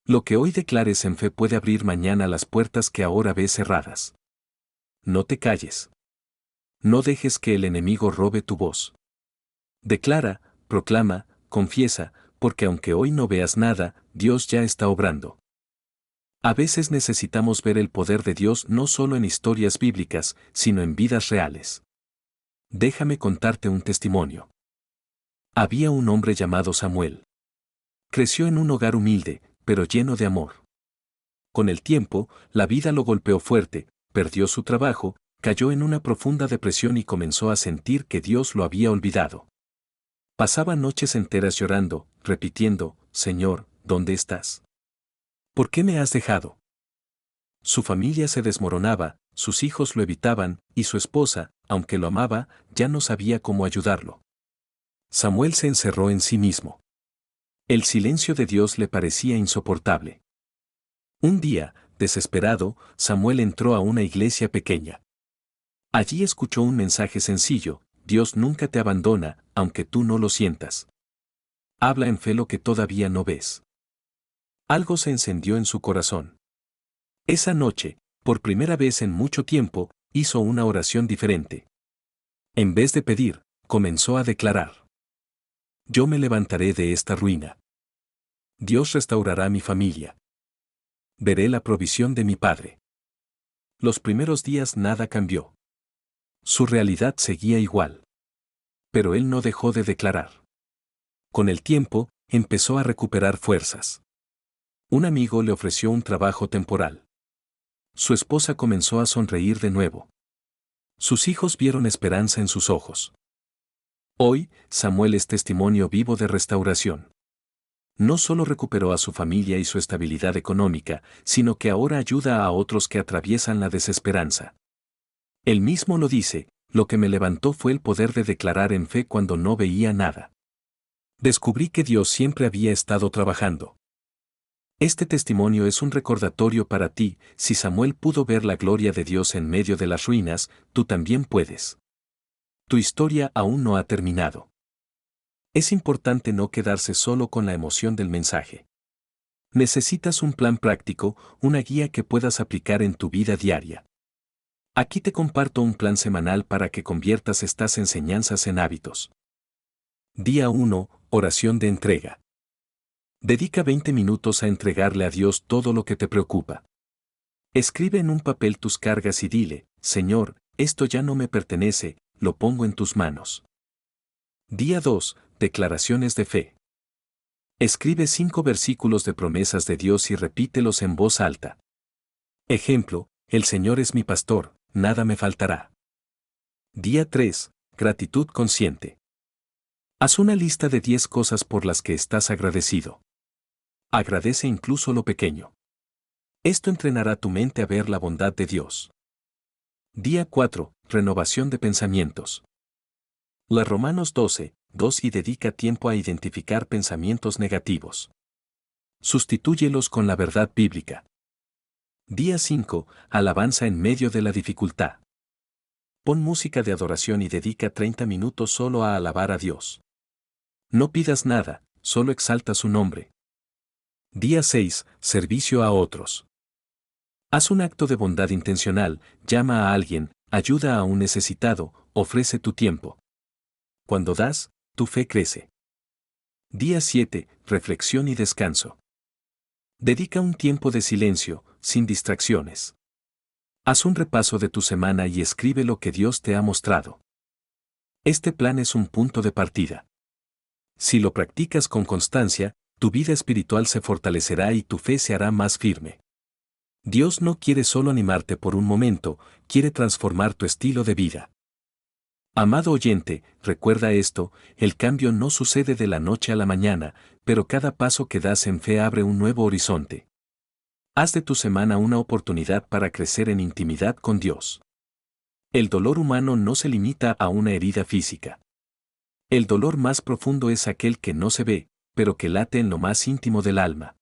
Lo que hoy declares en fe puede abrir mañana las puertas que ahora ves cerradas. No te calles. No dejes que el enemigo robe tu voz. Declara, proclama, confiesa, porque aunque hoy no veas nada, Dios ya está obrando. A veces necesitamos ver el poder de Dios no solo en historias bíblicas, sino en vidas reales. Déjame contarte un testimonio. Había un hombre llamado Samuel. Creció en un hogar humilde, pero lleno de amor. Con el tiempo, la vida lo golpeó fuerte, perdió su trabajo, cayó en una profunda depresión y comenzó a sentir que Dios lo había olvidado. Pasaba noches enteras llorando, repitiendo, Señor, ¿dónde estás? ¿Por qué me has dejado? Su familia se desmoronaba, sus hijos lo evitaban, y su esposa, aunque lo amaba, ya no sabía cómo ayudarlo. Samuel se encerró en sí mismo. El silencio de Dios le parecía insoportable. Un día, desesperado, Samuel entró a una iglesia pequeña. Allí escuchó un mensaje sencillo, Dios nunca te abandona, aunque tú no lo sientas. Habla en fe lo que todavía no ves. Algo se encendió en su corazón. Esa noche, por primera vez en mucho tiempo, hizo una oración diferente. En vez de pedir, comenzó a declarar. Yo me levantaré de esta ruina. Dios restaurará mi familia. Veré la provisión de mi Padre. Los primeros días nada cambió. Su realidad seguía igual. Pero él no dejó de declarar. Con el tiempo, empezó a recuperar fuerzas. Un amigo le ofreció un trabajo temporal. Su esposa comenzó a sonreír de nuevo. Sus hijos vieron esperanza en sus ojos. Hoy, Samuel es testimonio vivo de restauración. No solo recuperó a su familia y su estabilidad económica, sino que ahora ayuda a otros que atraviesan la desesperanza. Él mismo lo dice, lo que me levantó fue el poder de declarar en fe cuando no veía nada. Descubrí que Dios siempre había estado trabajando. Este testimonio es un recordatorio para ti, si Samuel pudo ver la gloria de Dios en medio de las ruinas, tú también puedes. Tu historia aún no ha terminado. Es importante no quedarse solo con la emoción del mensaje. Necesitas un plan práctico, una guía que puedas aplicar en tu vida diaria. Aquí te comparto un plan semanal para que conviertas estas enseñanzas en hábitos. Día 1, oración de entrega. Dedica 20 minutos a entregarle a Dios todo lo que te preocupa. Escribe en un papel tus cargas y dile, Señor, esto ya no me pertenece, lo pongo en tus manos. Día 2. Declaraciones de fe. Escribe 5 versículos de promesas de Dios y repítelos en voz alta. Ejemplo, el Señor es mi pastor, nada me faltará. Día 3. Gratitud consciente. Haz una lista de 10 cosas por las que estás agradecido. Agradece incluso lo pequeño. Esto entrenará tu mente a ver la bondad de Dios. Día 4. Renovación de pensamientos. Lee Romanos 12, 2 y dedica tiempo a identificar pensamientos negativos. Sustitúyelos con la verdad bíblica. Día 5. Alabanza en medio de la dificultad. Pon música de adoración y dedica 30 minutos solo a alabar a Dios. No pidas nada, solo exalta su nombre. Día 6. Servicio a otros. Haz un acto de bondad intencional, llama a alguien, ayuda a un necesitado, ofrece tu tiempo. Cuando das, tu fe crece. Día 7. Reflexión y descanso. Dedica un tiempo de silencio, sin distracciones. Haz un repaso de tu semana y escribe lo que Dios te ha mostrado. Este plan es un punto de partida. Si lo practicas con constancia, tu vida espiritual se fortalecerá y tu fe se hará más firme. Dios no quiere solo animarte por un momento, quiere transformar tu estilo de vida. Amado oyente, recuerda esto, el cambio no sucede de la noche a la mañana, pero cada paso que das en fe abre un nuevo horizonte. Haz de tu semana una oportunidad para crecer en intimidad con Dios. El dolor humano no se limita a una herida física. El dolor más profundo es aquel que no se ve, pero que late en lo más íntimo del alma.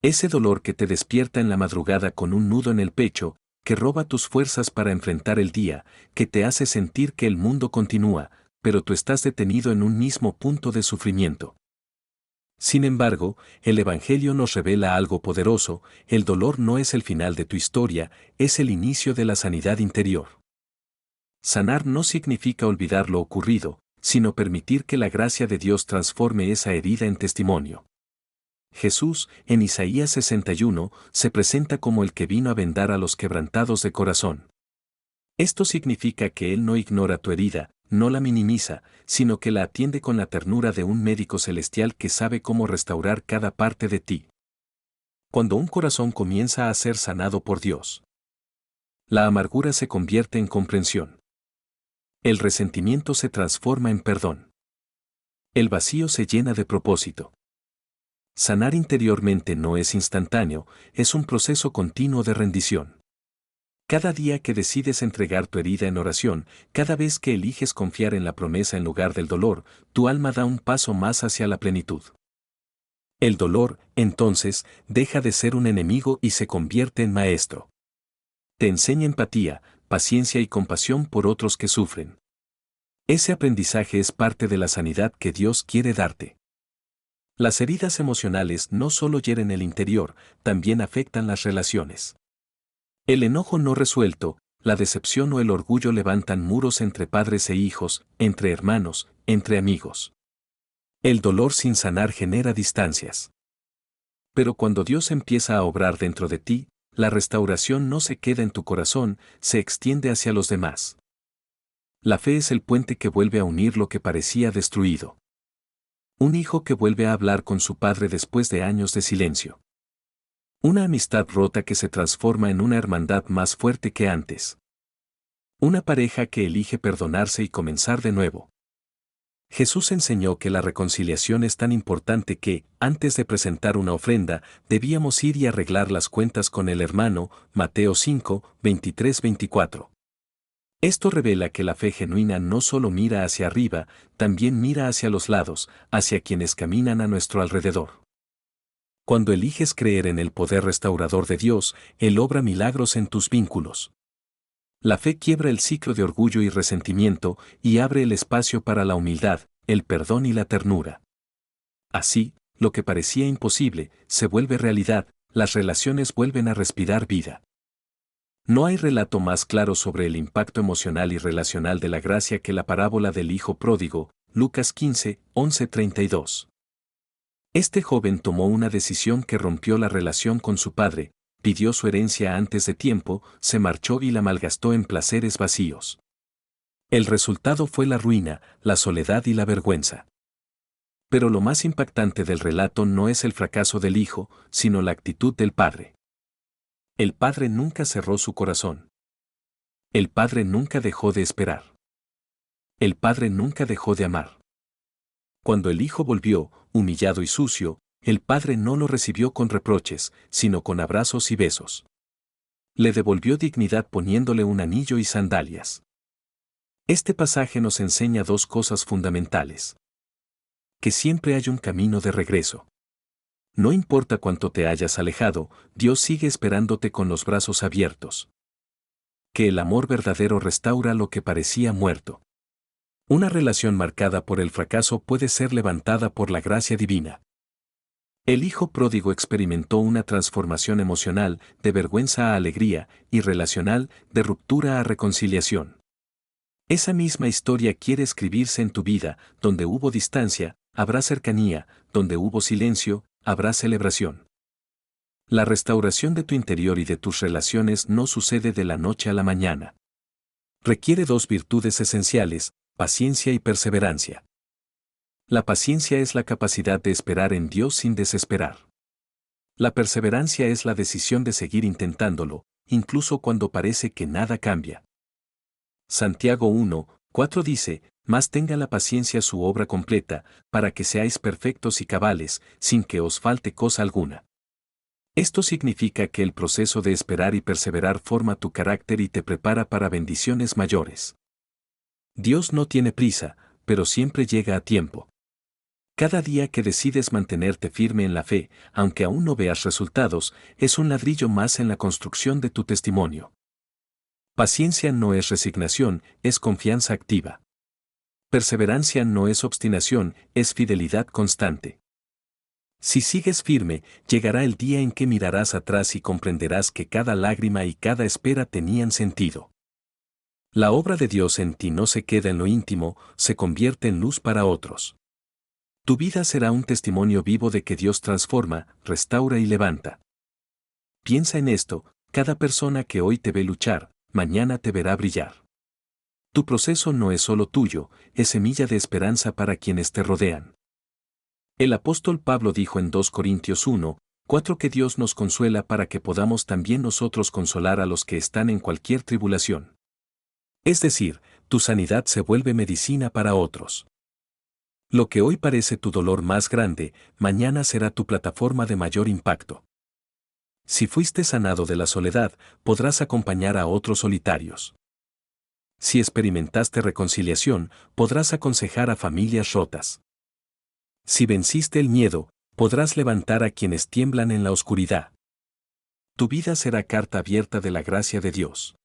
Ese dolor que te despierta en la madrugada con un nudo en el pecho, que roba tus fuerzas para enfrentar el día, que te hace sentir que el mundo continúa, pero tú estás detenido en un mismo punto de sufrimiento. Sin embargo, el Evangelio nos revela algo poderoso, el dolor no es el final de tu historia, es el inicio de la sanidad interior. Sanar no significa olvidar lo ocurrido, sino permitir que la gracia de Dios transforme esa herida en testimonio. Jesús, en Isaías 61, se presenta como el que vino a vendar a los quebrantados de corazón. Esto significa que Él no ignora tu herida, no la minimiza, sino que la atiende con la ternura de un médico celestial que sabe cómo restaurar cada parte de ti. Cuando un corazón comienza a ser sanado por Dios, la amargura se convierte en comprensión. El resentimiento se transforma en perdón. El vacío se llena de propósito. Sanar interiormente no es instantáneo, es un proceso continuo de rendición. Cada día que decides entregar tu herida en oración, cada vez que eliges confiar en la promesa en lugar del dolor, tu alma da un paso más hacia la plenitud. El dolor, entonces, deja de ser un enemigo y se convierte en maestro. Te enseña empatía, paciencia y compasión por otros que sufren. Ese aprendizaje es parte de la sanidad que Dios quiere darte. Las heridas emocionales no solo hieren el interior, también afectan las relaciones. El enojo no resuelto, la decepción o el orgullo levantan muros entre padres e hijos, entre hermanos, entre amigos. El dolor sin sanar genera distancias. Pero cuando Dios empieza a obrar dentro de ti, la restauración no se queda en tu corazón, se extiende hacia los demás. La fe es el puente que vuelve a unir lo que parecía destruido. Un hijo que vuelve a hablar con su padre después de años de silencio. Una amistad rota que se transforma en una hermandad más fuerte que antes. Una pareja que elige perdonarse y comenzar de nuevo. Jesús enseñó que la reconciliación es tan importante que, antes de presentar una ofrenda, debíamos ir y arreglar las cuentas con el hermano, Mateo 5, 23-24. Esto revela que la fe genuina no solo mira hacia arriba, también mira hacia los lados, hacia quienes caminan a nuestro alrededor. Cuando eliges creer en el poder restaurador de Dios, Él obra milagros en tus vínculos. La fe quiebra el ciclo de orgullo y resentimiento y abre el espacio para la humildad, el perdón y la ternura. Así, lo que parecía imposible, se vuelve realidad, las relaciones vuelven a respirar vida. No hay relato más claro sobre el impacto emocional y relacional de la gracia que la parábola del Hijo Pródigo, Lucas 15, 11-32. Este joven tomó una decisión que rompió la relación con su padre, pidió su herencia antes de tiempo, se marchó y la malgastó en placeres vacíos. El resultado fue la ruina, la soledad y la vergüenza. Pero lo más impactante del relato no es el fracaso del hijo, sino la actitud del padre. El padre nunca cerró su corazón. El padre nunca dejó de esperar. El padre nunca dejó de amar. Cuando el hijo volvió, humillado y sucio, el padre no lo recibió con reproches, sino con abrazos y besos. Le devolvió dignidad poniéndole un anillo y sandalias. Este pasaje nos enseña dos cosas fundamentales. Que siempre hay un camino de regreso. No importa cuánto te hayas alejado, Dios sigue esperándote con los brazos abiertos. Que el amor verdadero restaura lo que parecía muerto. Una relación marcada por el fracaso puede ser levantada por la gracia divina. El hijo pródigo experimentó una transformación emocional, de vergüenza a alegría, y relacional, de ruptura a reconciliación. Esa misma historia quiere escribirse en tu vida, donde hubo distancia, habrá cercanía, donde hubo silencio, habrá celebración. La restauración de tu interior y de tus relaciones no sucede de la noche a la mañana. Requiere dos virtudes esenciales, paciencia y perseverancia. La paciencia es la capacidad de esperar en Dios sin desesperar. La perseverancia es la decisión de seguir intentándolo, incluso cuando parece que nada cambia. Santiago 1:4 dice, mas tenga la paciencia su obra completa, para que seáis perfectos y cabales, sin que os falte cosa alguna. Esto significa que el proceso de esperar y perseverar forma tu carácter y te prepara para bendiciones mayores. Dios no tiene prisa, pero siempre llega a tiempo. Cada día que decides mantenerte firme en la fe, aunque aún no veas resultados, es un ladrillo más en la construcción de tu testimonio. Paciencia no es resignación, es confianza activa. Perseverancia no es obstinación, es fidelidad constante. Si sigues firme, llegará el día en que mirarás atrás y comprenderás que cada lágrima y cada espera tenían sentido. La obra de Dios en ti no se queda en lo íntimo, se convierte en luz para otros. Tu vida será un testimonio vivo de que Dios transforma, restaura y levanta. Piensa en esto, cada persona que hoy te ve luchar, mañana te verá brillar. Tu proceso no es solo tuyo, es semilla de esperanza para quienes te rodean. El apóstol Pablo dijo en 2 Corintios 1:4 que Dios nos consuela para que podamos también nosotros consolar a los que están en cualquier tribulación. Es decir, tu sanidad se vuelve medicina para otros. Lo que hoy parece tu dolor más grande, mañana será tu plataforma de mayor impacto. Si fuiste sanado de la soledad, podrás acompañar a otros solitarios. Si experimentaste reconciliación, podrás aconsejar a familias rotas. Si venciste el miedo, podrás levantar a quienes tiemblan en la oscuridad. Tu vida será carta abierta de la gracia de Dios.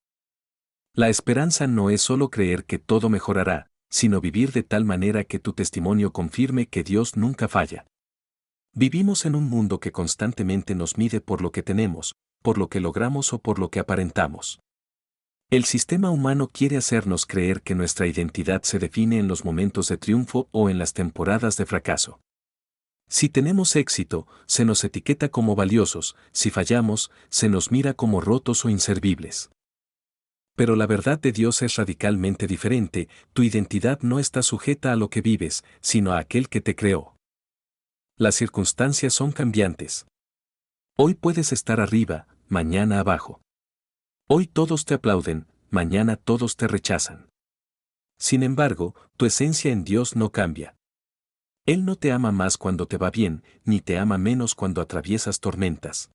La esperanza no es solo creer que todo mejorará, sino vivir de tal manera que tu testimonio confirme que Dios nunca falla. Vivimos en un mundo que constantemente nos mide por lo que tenemos, por lo que logramos o por lo que aparentamos. El sistema humano quiere hacernos creer que nuestra identidad se define en los momentos de triunfo o en las temporadas de fracaso. Si tenemos éxito, se nos etiqueta como valiosos, si fallamos, se nos mira como rotos o inservibles. Pero la verdad de Dios es radicalmente diferente, tu identidad no está sujeta a lo que vives, sino a aquel que te creó. Las circunstancias son cambiantes. Hoy puedes estar arriba, mañana abajo. Hoy todos te aplauden, mañana todos te rechazan. Sin embargo, tu esencia en Dios no cambia. Él no te ama más cuando te va bien, ni te ama menos cuando atraviesas tormentas.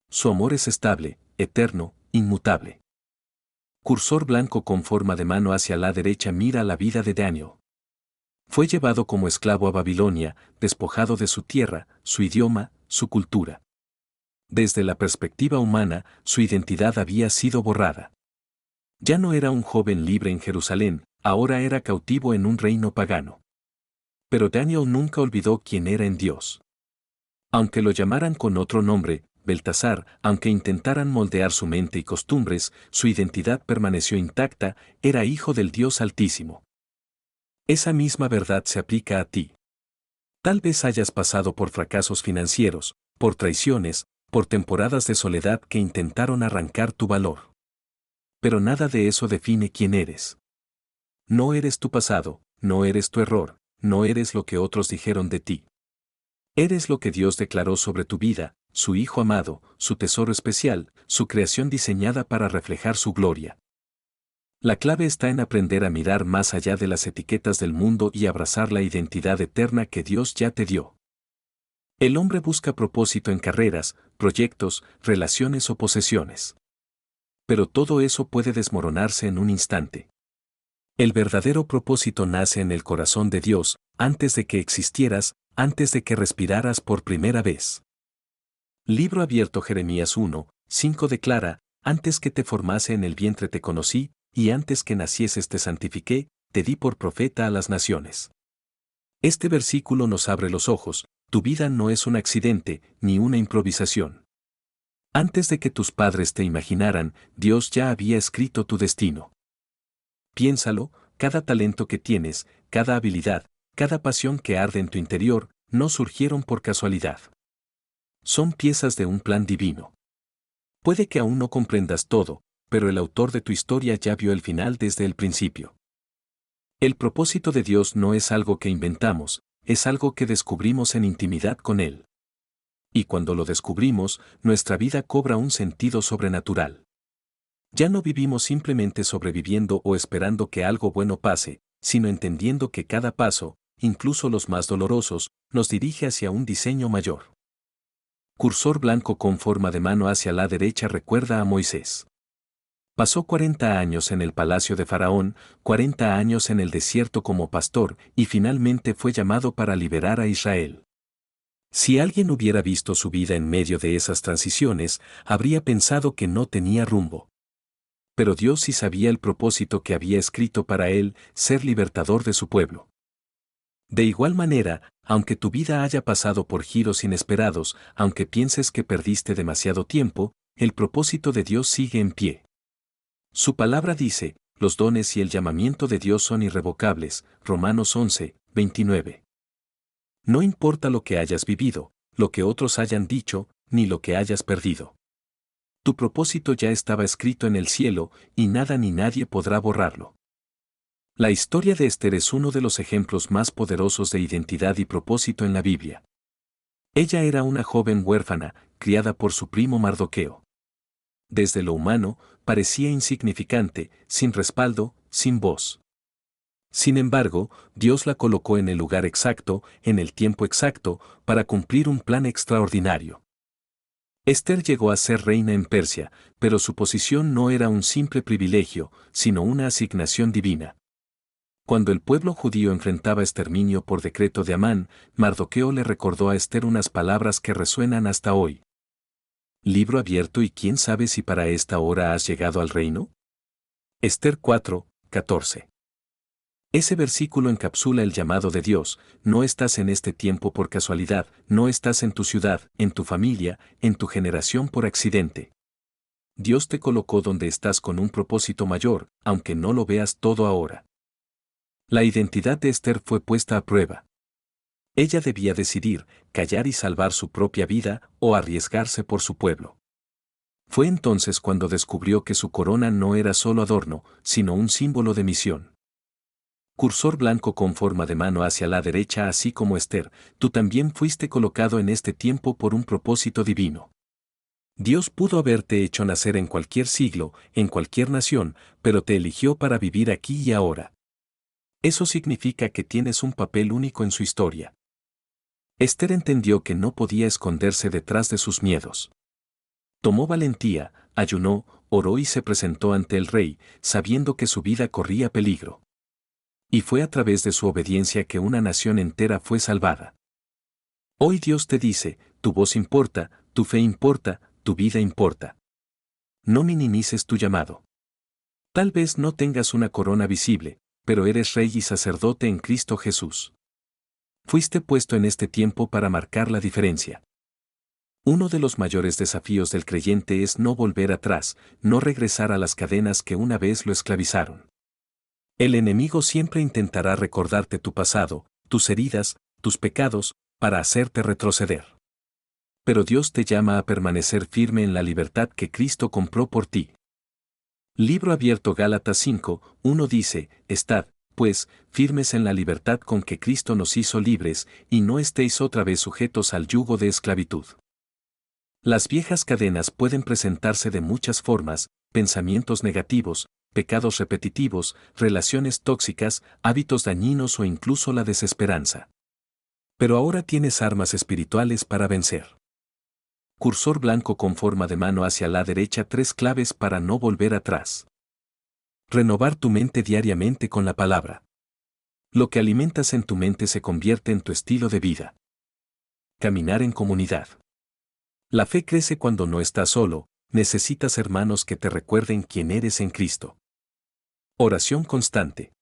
Su amor es estable, eterno, inmutable. Cursor blanco con forma de mano hacia la derecha mira la vida de Daniel. Fue llevado como esclavo a Babilonia, despojado de su tierra, su idioma, su cultura. Desde la perspectiva humana, su identidad había sido borrada. Ya no era un joven libre en Jerusalén, ahora era cautivo en un reino pagano. Pero Daniel nunca olvidó quién era en Dios. Aunque lo llamaran con otro nombre, Beltasar, aunque intentaran moldear su mente y costumbres, su identidad permaneció intacta, era hijo del Dios Altísimo. Esa misma verdad se aplica a ti. Tal vez hayas pasado por fracasos financieros, por traiciones, por temporadas de soledad que intentaron arrancar tu valor. Pero nada de eso define quién eres. No eres tu pasado, no eres tu error, no eres lo que otros dijeron de ti. Eres lo que Dios declaró sobre tu vida, su Hijo amado, su tesoro especial, su creación diseñada para reflejar su gloria. La clave está en aprender a mirar más allá de las etiquetas del mundo y abrazar la identidad eterna que Dios ya te dio. El hombre busca propósito en carreras, proyectos, relaciones o posesiones. Pero todo eso puede desmoronarse en un instante. El verdadero propósito nace en el corazón de Dios, antes de que existieras, antes de que respiraras por primera vez. Libro abierto Jeremías 1:5 declara, antes que te formase en el vientre te conocí, y antes que nacieses te santifiqué, te di por profeta a las naciones. Este versículo nos abre los ojos, tu vida no es un accidente, ni una improvisación. Antes de que tus padres te imaginaran, Dios ya había escrito tu destino. Piénsalo, cada talento que tienes, cada habilidad, cada pasión que arde en tu interior, no surgieron por casualidad. Son piezas de un plan divino. Puede que aún no comprendas todo, pero el autor de tu historia ya vio el final desde el principio. El propósito de Dios no es algo que inventamos, es algo que descubrimos en intimidad con Él. Y cuando lo descubrimos, nuestra vida cobra un sentido sobrenatural. Ya no vivimos simplemente sobreviviendo o esperando que algo bueno pase, sino entendiendo que cada paso, incluso los más dolorosos, nos dirige hacia un diseño mayor. Cursor blanco con forma de mano hacia la derecha recuerda a Moisés. Pasó 40 años en el palacio de Faraón, 40 años en el desierto como pastor, y finalmente fue llamado para liberar a Israel. Si alguien hubiera visto su vida en medio de esas transiciones, habría pensado que no tenía rumbo. Pero Dios sí sabía el propósito que había escrito para él, ser libertador de su pueblo. De igual manera, aunque tu vida haya pasado por giros inesperados, aunque pienses que perdiste demasiado tiempo, el propósito de Dios sigue en pie. Su palabra dice, los dones y el llamamiento de Dios son irrevocables, Romanos 11:29. No importa lo que hayas vivido, lo que otros hayan dicho, ni lo que hayas perdido. Tu propósito ya estaba escrito en el cielo, y nada ni nadie podrá borrarlo. La historia de Esther es uno de los ejemplos más poderosos de identidad y propósito en la Biblia. Ella era una joven huérfana, criada por su primo Mardoqueo. Desde lo humano, parecía insignificante, sin respaldo, sin voz. Sin embargo, Dios la colocó en el lugar exacto, en el tiempo exacto, para cumplir un plan extraordinario. Esther llegó a ser reina en Persia, pero su posición no era un simple privilegio, sino una asignación divina. Cuando el pueblo judío enfrentaba exterminio por decreto de Amán, Mardoqueo le recordó a Esther unas palabras que resuenan hasta hoy. Libro abierto y quién sabe si para esta hora has llegado al reino. Esther 4:14. Ese versículo encapsula el llamado de Dios, no estás en este tiempo por casualidad, no estás en tu ciudad, en tu familia, en tu generación por accidente. Dios te colocó donde estás con un propósito mayor, aunque no lo veas todo ahora. La identidad de Esther fue puesta a prueba. Ella debía decidir, callar y salvar su propia vida o arriesgarse por su pueblo. Fue entonces cuando descubrió que su corona no era solo adorno, sino un símbolo de misión. Cursor blanco con forma de mano hacia la derecha así como Esther, tú también fuiste colocado en este tiempo por un propósito divino. Dios pudo haberte hecho nacer en cualquier siglo, en cualquier nación, pero te eligió para vivir aquí y ahora. Eso significa que tienes un papel único en su historia. Esther entendió que no podía esconderse detrás de sus miedos. Tomó valentía, ayunó, oró y se presentó ante el rey, sabiendo que su vida corría peligro. Y fue a través de su obediencia que una nación entera fue salvada. Hoy Dios te dice, tu voz importa, tu fe importa, tu vida importa. No minimices tu llamado. Tal vez no tengas una corona visible, pero eres rey y sacerdote en Cristo Jesús. Fuiste puesto en este tiempo para marcar la diferencia. Uno de los mayores desafíos del creyente es no volver atrás, no regresar a las cadenas que una vez lo esclavizaron. El enemigo siempre intentará recordarte tu pasado, tus heridas, tus pecados, para hacerte retroceder. Pero Dios te llama a permanecer firme en la libertad que Cristo compró por ti. Libro abierto Gálatas 5:1 dice, estad, pues, firmes en la libertad con que Cristo nos hizo libres, y no estéis otra vez sujetos al yugo de esclavitud. Las viejas cadenas pueden presentarse de muchas formas: pensamientos negativos, pecados repetitivos, relaciones tóxicas, hábitos dañinos o incluso la desesperanza. Pero ahora tienes armas espirituales para vencer. Cursor blanco con forma de mano hacia la derecha, 3 claves para no volver atrás. Renovar tu mente diariamente con la palabra. Lo que alimentas en tu mente se convierte en tu estilo de vida. Caminar en comunidad. La fe crece cuando no estás solo, necesitas hermanos que te recuerden quién eres en Cristo. Oración constante.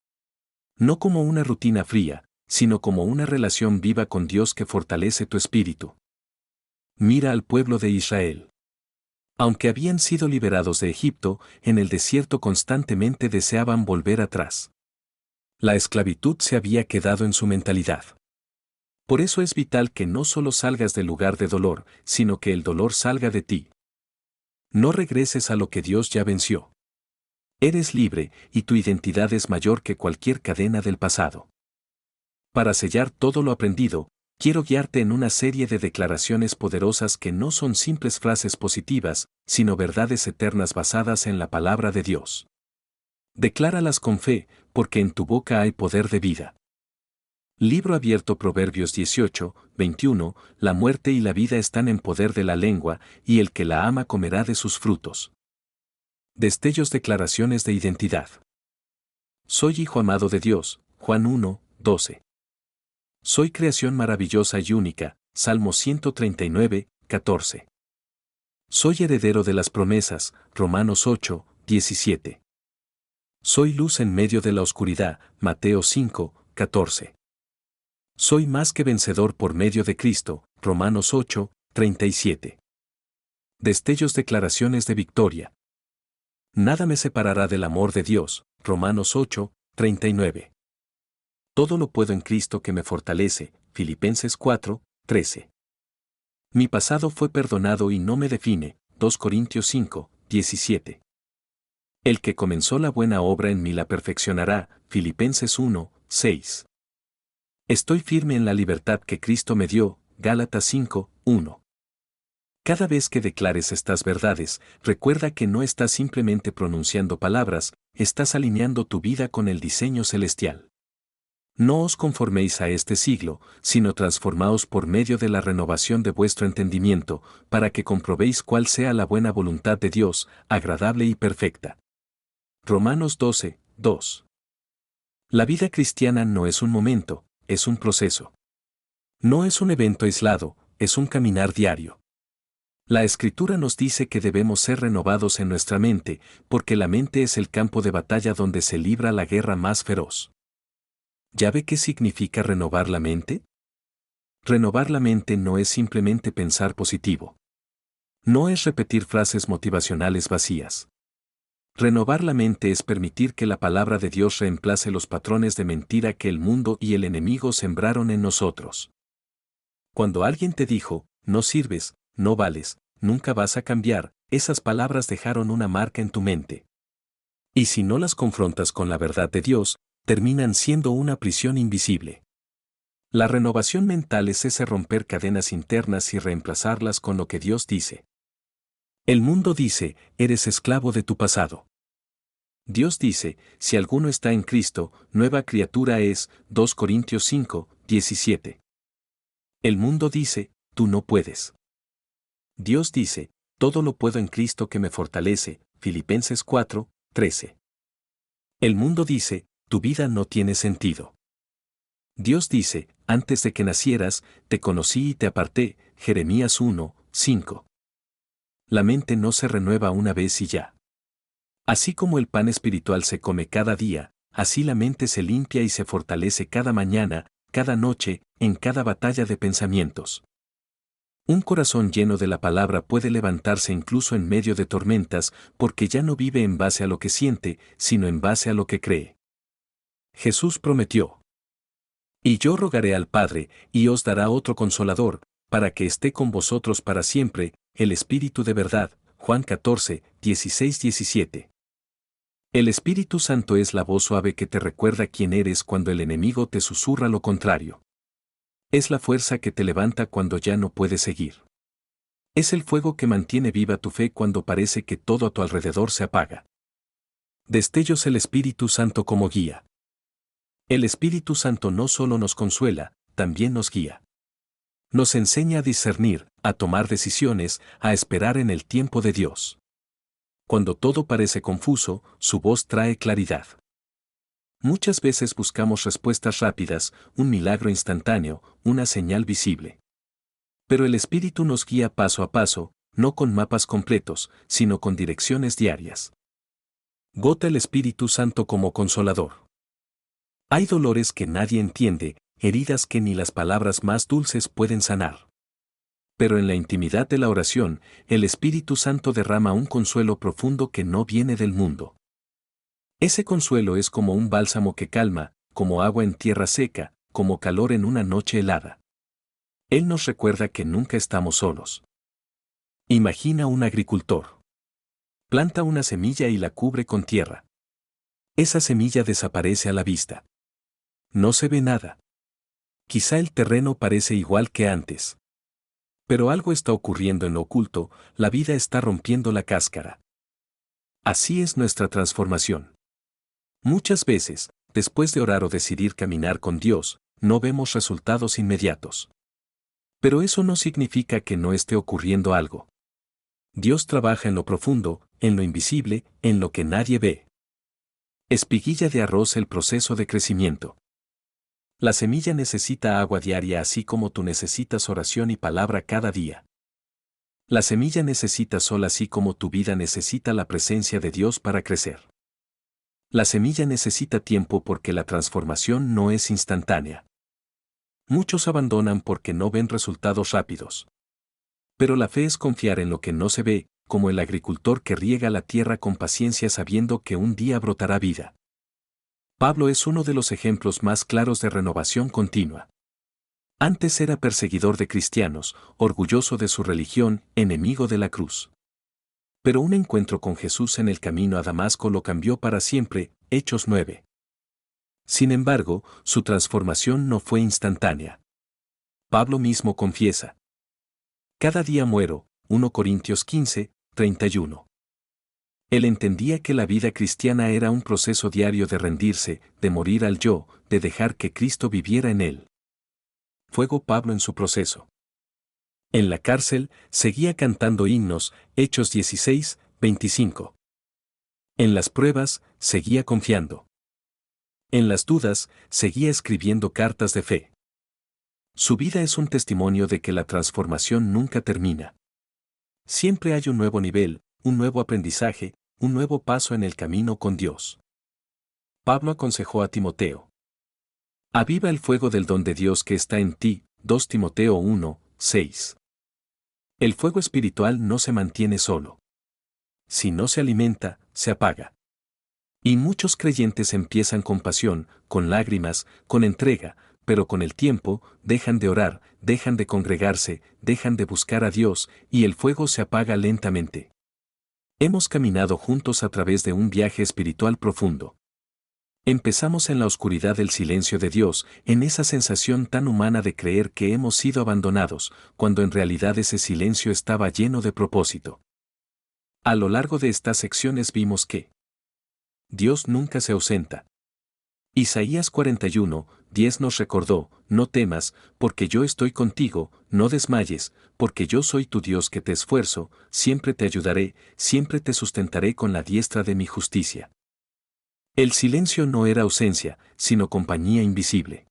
No como una rutina fría, sino como una relación viva con Dios que fortalece tu espíritu. Mira al pueblo de Israel. Aunque habían sido liberados de Egipto, en el desierto constantemente deseaban volver atrás. La esclavitud se había quedado en su mentalidad. Por eso es vital que no solo salgas del lugar de dolor, sino que el dolor salga de ti. No regreses a lo que Dios ya venció. Eres libre, y tu identidad es mayor que cualquier cadena del pasado. Para sellar todo lo aprendido, quiero guiarte en una serie de declaraciones poderosas que no son simples frases positivas, sino verdades eternas basadas en la palabra de Dios. Decláralas con fe, porque en tu boca hay poder de vida. Libro abierto. Proverbios 18, 21, la muerte y la vida están en poder de la lengua, y el que la ama comerá de sus frutos. Destellos. Declaraciones de identidad. Soy hijo amado de Dios, Juan 1, 12. Soy creación maravillosa y única, Salmo 139, 14. Soy heredero de las promesas, Romanos 8, 17. Soy luz en medio de la oscuridad, Mateo 5, 14. Soy más que vencedor por medio de Cristo, Romanos 8, 37. Destellos. Declaraciones de victoria. Nada me separará del amor de Dios, Romanos 8, 39. Todo lo puedo en Cristo que me fortalece, Filipenses 4, 13. Mi pasado fue perdonado y no me define, 2 Corintios 5, 17. El que comenzó la buena obra en mí la perfeccionará, Filipenses 1, 6. Estoy firme en la libertad que Cristo me dio, Gálatas 5, 1. Cada vez que declares estas verdades, recuerda que no estás simplemente pronunciando palabras, estás alineando tu vida con el diseño celestial. No os conforméis a este siglo, sino transformaos por medio de la renovación de vuestro entendimiento, para que comprobéis cuál sea la buena voluntad de Dios, agradable y perfecta. Romanos 12, 2. La vida cristiana no es un momento, es un proceso. No es un evento aislado, es un caminar diario. La Escritura nos dice que debemos ser renovados en nuestra mente, porque la mente es el campo de batalla donde se libra la guerra más feroz. ¿Ya ve qué significa renovar la mente? Renovar la mente no es simplemente pensar positivo. No es repetir frases motivacionales vacías. Renovar la mente es permitir que la palabra de Dios reemplace los patrones de mentira que el mundo y el enemigo sembraron en nosotros. Cuando alguien te dijo, no sirves, no vales, nunca vas a cambiar, esas palabras dejaron una marca en tu mente. Y si no las confrontas con la verdad de Dios, terminan siendo una prisión invisible. La renovación mental es ese romper cadenas internas y reemplazarlas con lo que Dios dice. El mundo dice, eres esclavo de tu pasado. Dios dice, si alguno está en Cristo, nueva criatura es, 2 Corintios 5, 17. El mundo dice, tú no puedes. Dios dice, todo lo puedo en Cristo que me fortalece, Filipenses 4, 13. El mundo dice, tu vida no tiene sentido. Dios dice, antes de que nacieras, te conocí y te aparté, Jeremías 1, 5. La mente no se renueva una vez y ya. Así como el pan espiritual se come cada día, así la mente se limpia y se fortalece cada mañana, cada noche, en cada batalla de pensamientos. Un corazón lleno de la palabra puede levantarse incluso en medio de tormentas, porque ya no vive en base a lo que siente, sino en base a lo que cree. Jesús prometió: y yo rogaré al Padre, y os dará otro consolador, para que esté con vosotros para siempre, el Espíritu de verdad, Juan 14, 16-17. El Espíritu Santo es la voz suave que te recuerda quién eres cuando el enemigo te susurra lo contrario. Es la fuerza que te levanta cuando ya no puedes seguir. Es el fuego que mantiene viva tu fe cuando parece que todo a tu alrededor se apaga. Destellos el Espíritu Santo como guía. El Espíritu Santo no solo nos consuela, también nos guía. Nos enseña a discernir, a tomar decisiones, a esperar en el tiempo de Dios. Cuando todo parece confuso, su voz trae claridad. Muchas veces buscamos respuestas rápidas, un milagro instantáneo, una señal visible. Pero el Espíritu nos guía paso a paso, no con mapas completos, sino con direcciones diarias. Gota el Espíritu Santo como consolador. Hay dolores que nadie entiende, heridas que ni las palabras más dulces pueden sanar. Pero en la intimidad de la oración, el Espíritu Santo derrama un consuelo profundo que no viene del mundo. Ese consuelo es como un bálsamo que calma, como agua en tierra seca, como calor en una noche helada. Él nos recuerda que nunca estamos solos. Imagina un agricultor. Planta una semilla y la cubre con tierra. Esa semilla desaparece a la vista. No se ve nada. Quizá el terreno parece igual que antes. Pero algo está ocurriendo en lo oculto, la vida está rompiendo la cáscara. Así es nuestra transformación. Muchas veces, después de orar o decidir caminar con Dios, no vemos resultados inmediatos. Pero eso no significa que no esté ocurriendo algo. Dios trabaja en lo profundo, en lo invisible, en lo que nadie ve. Espiguilla de arroz: el proceso de crecimiento. La semilla necesita agua diaria así como tú necesitas oración y palabra cada día. La semilla necesita sol así como tu vida necesita la presencia de Dios para crecer. La semilla necesita tiempo porque la transformación no es instantánea. Muchos abandonan porque no ven resultados rápidos. Pero la fe es confiar en lo que no se ve, como el agricultor que riega la tierra con paciencia sabiendo que un día brotará vida. Pablo es uno de los ejemplos más claros de renovación continua. Antes era perseguidor de cristianos, orgulloso de su religión, enemigo de la cruz. Pero un encuentro con Jesús en el camino a Damasco lo cambió para siempre. Hechos 9. Sin embargo, su transformación no fue instantánea. Pablo mismo confiesa: cada día muero. 1 Corintios 15, 31. Él entendía que la vida cristiana era un proceso diario de rendirse, de morir al yo, de dejar que Cristo viviera en él. Fuego Pablo en su proceso. En la cárcel, seguía cantando himnos. Hechos 16, 25. En las pruebas, seguía confiando. En las dudas, seguía escribiendo cartas de fe. Su vida es un testimonio de que la transformación nunca termina. Siempre hay un nuevo nivel, un nuevo aprendizaje, un nuevo paso en el camino con Dios. Pablo aconsejó a Timoteo: aviva el fuego del don de Dios que está en ti. 2 Timoteo 1, 6. El fuego espiritual no se mantiene solo. Si no se alimenta, se apaga. Y muchos creyentes empiezan con pasión, con lágrimas, con entrega, pero con el tiempo, dejan de orar, dejan de congregarse, dejan de buscar a Dios, y el fuego se apaga lentamente. Hemos caminado juntos a través de un viaje espiritual profundo. Empezamos en la oscuridad del silencio de Dios, en esa sensación tan humana de creer que hemos sido abandonados, cuando en realidad ese silencio estaba lleno de propósito. A lo largo de estas secciones vimos que Dios nunca se ausenta. Isaías 41, 10 nos recordó: no temas, porque yo estoy contigo, no desmayes, porque yo soy tu Dios que te esfuerzo, siempre te ayudaré, siempre te sustentaré con la diestra de mi justicia. El silencio no era ausencia, sino compañía invisible.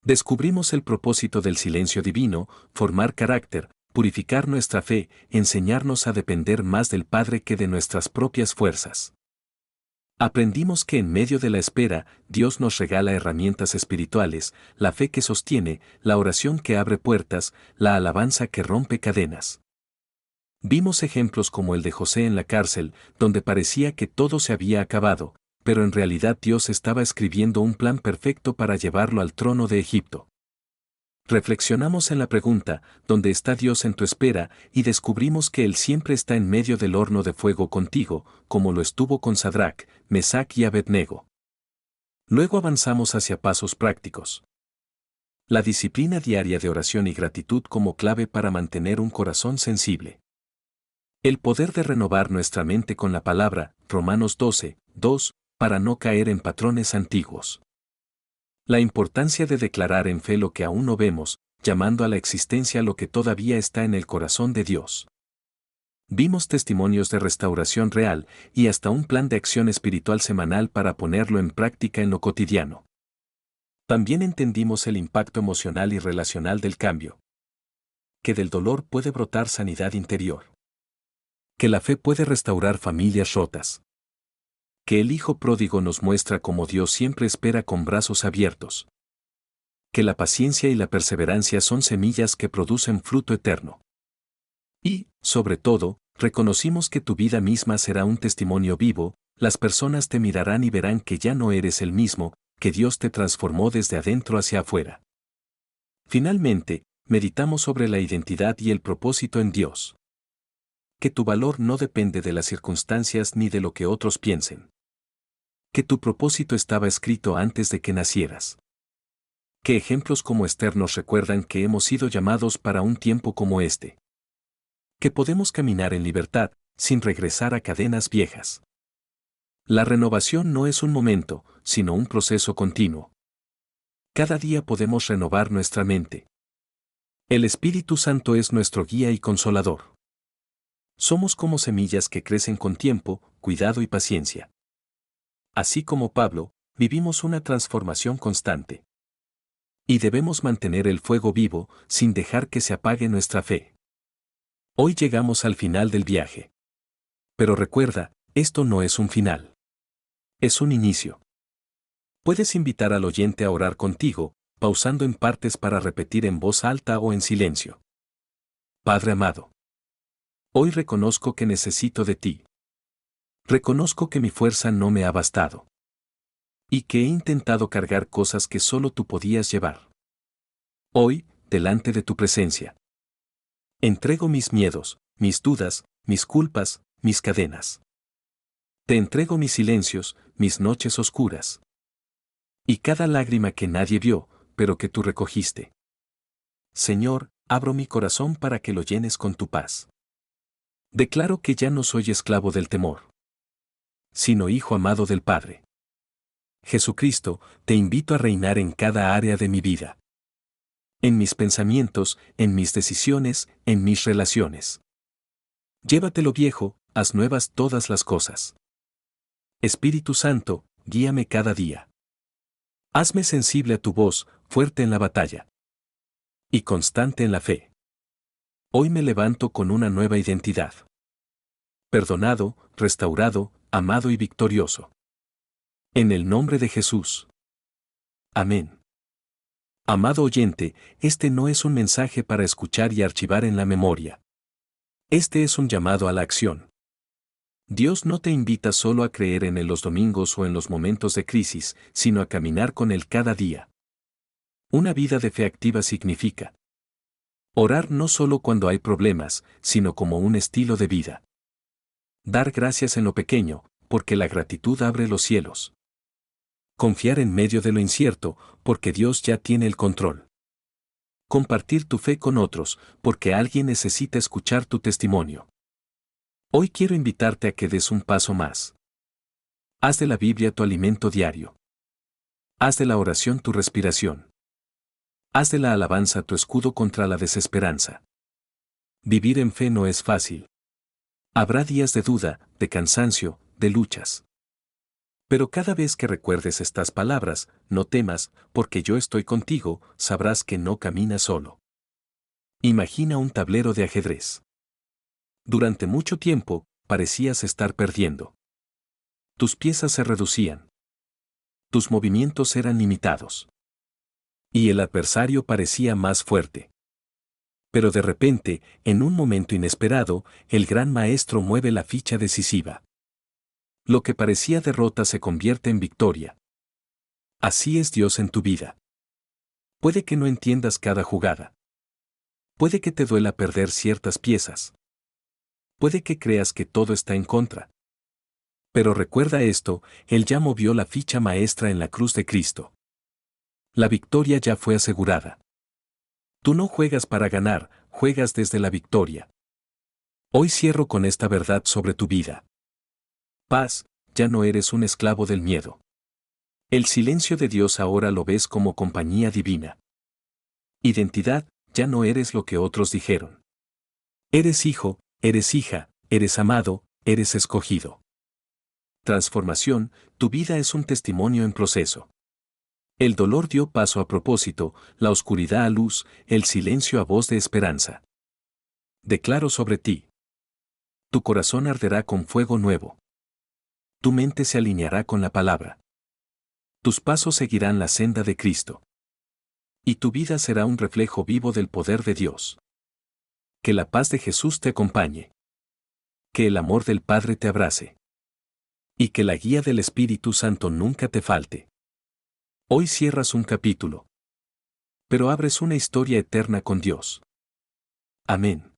Descubrimos el propósito del silencio divino: formar carácter, purificar nuestra fe, enseñarnos a depender más del Padre que de nuestras propias fuerzas. Aprendimos que en medio de la espera, Dios nos regala herramientas espirituales: la fe que sostiene, la oración que abre puertas, la alabanza que rompe cadenas. Vimos ejemplos como el de José en la cárcel, donde parecía que todo se había acabado, pero en realidad Dios estaba escribiendo un plan perfecto para llevarlo al trono de Egipto. Reflexionamos en la pregunta, ¿dónde está Dios en tu espera? Y descubrimos que Él siempre está en medio del horno de fuego contigo, como lo estuvo con Sadrac, Mesac y Abednego. Luego avanzamos hacia pasos prácticos. La disciplina diaria de oración y gratitud como clave para mantener un corazón sensible. El poder de renovar nuestra mente con la palabra, Romanos 12, 2, para no caer en patrones antiguos. La importancia de declarar en fe lo que aún no vemos, llamando a la existencia lo que todavía está en el corazón de Dios. Vimos testimonios de restauración real y hasta un plan de acción espiritual semanal para ponerlo en práctica en lo cotidiano. También entendimos el impacto emocional y relacional del cambio. Que del dolor puede brotar sanidad interior. Que la fe puede restaurar familias rotas. Que el Hijo pródigo nos muestra cómo Dios siempre espera con brazos abiertos. Que la paciencia y la perseverancia son semillas que producen fruto eterno. Y, sobre todo, reconocimos que tu vida misma será un testimonio vivo, las personas te mirarán y verán que ya no eres el mismo, que Dios te transformó desde adentro hacia afuera. Finalmente, meditamos sobre la identidad y el propósito en Dios. Que tu valor no depende de las circunstancias ni de lo que otros piensen. Que tu propósito estaba escrito antes de que nacieras. Que ejemplos como Esther nos recuerdan que hemos sido llamados para un tiempo como este. Que podemos caminar en libertad, sin regresar a cadenas viejas. La renovación no es un momento, sino un proceso continuo. Cada día podemos renovar nuestra mente. El Espíritu Santo es nuestro guía y consolador. Somos como semillas que crecen con tiempo, cuidado y paciencia. Así como Pablo, vivimos una transformación constante. Y debemos mantener el fuego vivo, sin dejar que se apague nuestra fe. Hoy llegamos al final del viaje. Pero recuerda, esto no es un final. Es un inicio. Puedes invitar al oyente a orar contigo, pausando en partes para repetir en voz alta o en silencio. Padre amado. Hoy reconozco que necesito de ti. Reconozco que mi fuerza no me ha bastado. Y que he intentado cargar cosas que solo tú podías llevar. Hoy, delante de tu presencia. Entrego mis miedos, mis dudas, mis culpas, mis cadenas. Te entrego mis silencios, mis noches oscuras. Y cada lágrima que nadie vio, pero que tú recogiste. Señor, abro mi corazón para que lo llenes con tu paz. Declaro que ya no soy esclavo del temor, sino hijo amado del Padre. Jesucristo, te invito a reinar en cada área de mi vida. En mis pensamientos, en mis decisiones, en mis relaciones. Llévate lo viejo, haz nuevas todas las cosas. Espíritu Santo, guíame cada día. Hazme sensible a tu voz, fuerte en la batalla. Y constante en la fe. Hoy me levanto con una nueva identidad. Perdonado, restaurado, amado y victorioso. En el nombre de Jesús. Amén. Amado oyente, este no es un mensaje para escuchar y archivar en la memoria. Este es un llamado a la acción. Dios no te invita solo a creer en Él los domingos o en los momentos de crisis, sino a caminar con Él cada día. Una vida de fe activa significa orar no solo cuando hay problemas, sino como un estilo de vida. Dar gracias en lo pequeño, porque la gratitud abre los cielos. Confiar en medio de lo incierto, porque Dios ya tiene el control. Compartir tu fe con otros, porque alguien necesita escuchar tu testimonio. Hoy quiero invitarte a que des un paso más. Haz de la Biblia tu alimento diario. Haz de la oración tu respiración. Haz de la alabanza tu escudo contra la desesperanza. Vivir en fe no es fácil. Habrá días de duda, de cansancio, de luchas. Pero cada vez que recuerdes estas palabras, no temas, porque yo estoy contigo, sabrás que no caminas solo. Imagina un tablero de ajedrez. Durante mucho tiempo, parecías estar perdiendo. Tus piezas se reducían. Tus movimientos eran limitados. Y el adversario parecía más fuerte. Pero de repente, en un momento inesperado, el gran maestro mueve la ficha decisiva. Lo que parecía derrota se convierte en victoria. Así es Dios en tu vida. Puede que no entiendas cada jugada. Puede que te duela perder ciertas piezas. Puede que creas que todo está en contra. Pero recuerda esto, Él ya movió la ficha maestra en la cruz de Cristo. La victoria ya fue asegurada. Tú no juegas para ganar, juegas desde la victoria. Hoy cierro con esta verdad sobre tu vida. Paz, ya no eres un esclavo del miedo. El silencio de Dios ahora lo ves como compañía divina. Identidad, ya no eres lo que otros dijeron. Eres hijo, eres hija, eres amado, eres escogido. Transformación, tu vida es un testimonio en proceso. El dolor dio paso a propósito, la oscuridad a luz, el silencio a voz de esperanza. Declaro sobre ti. Tu corazón arderá con fuego nuevo. Tu mente se alineará con la palabra. Tus pasos seguirán la senda de Cristo. Y tu vida será un reflejo vivo del poder de Dios. Que la paz de Jesús te acompañe. Que el amor del Padre te abrace. Y que la guía del Espíritu Santo nunca te falte. Hoy cierras un capítulo. Pero abres una historia eterna con Dios. Amén.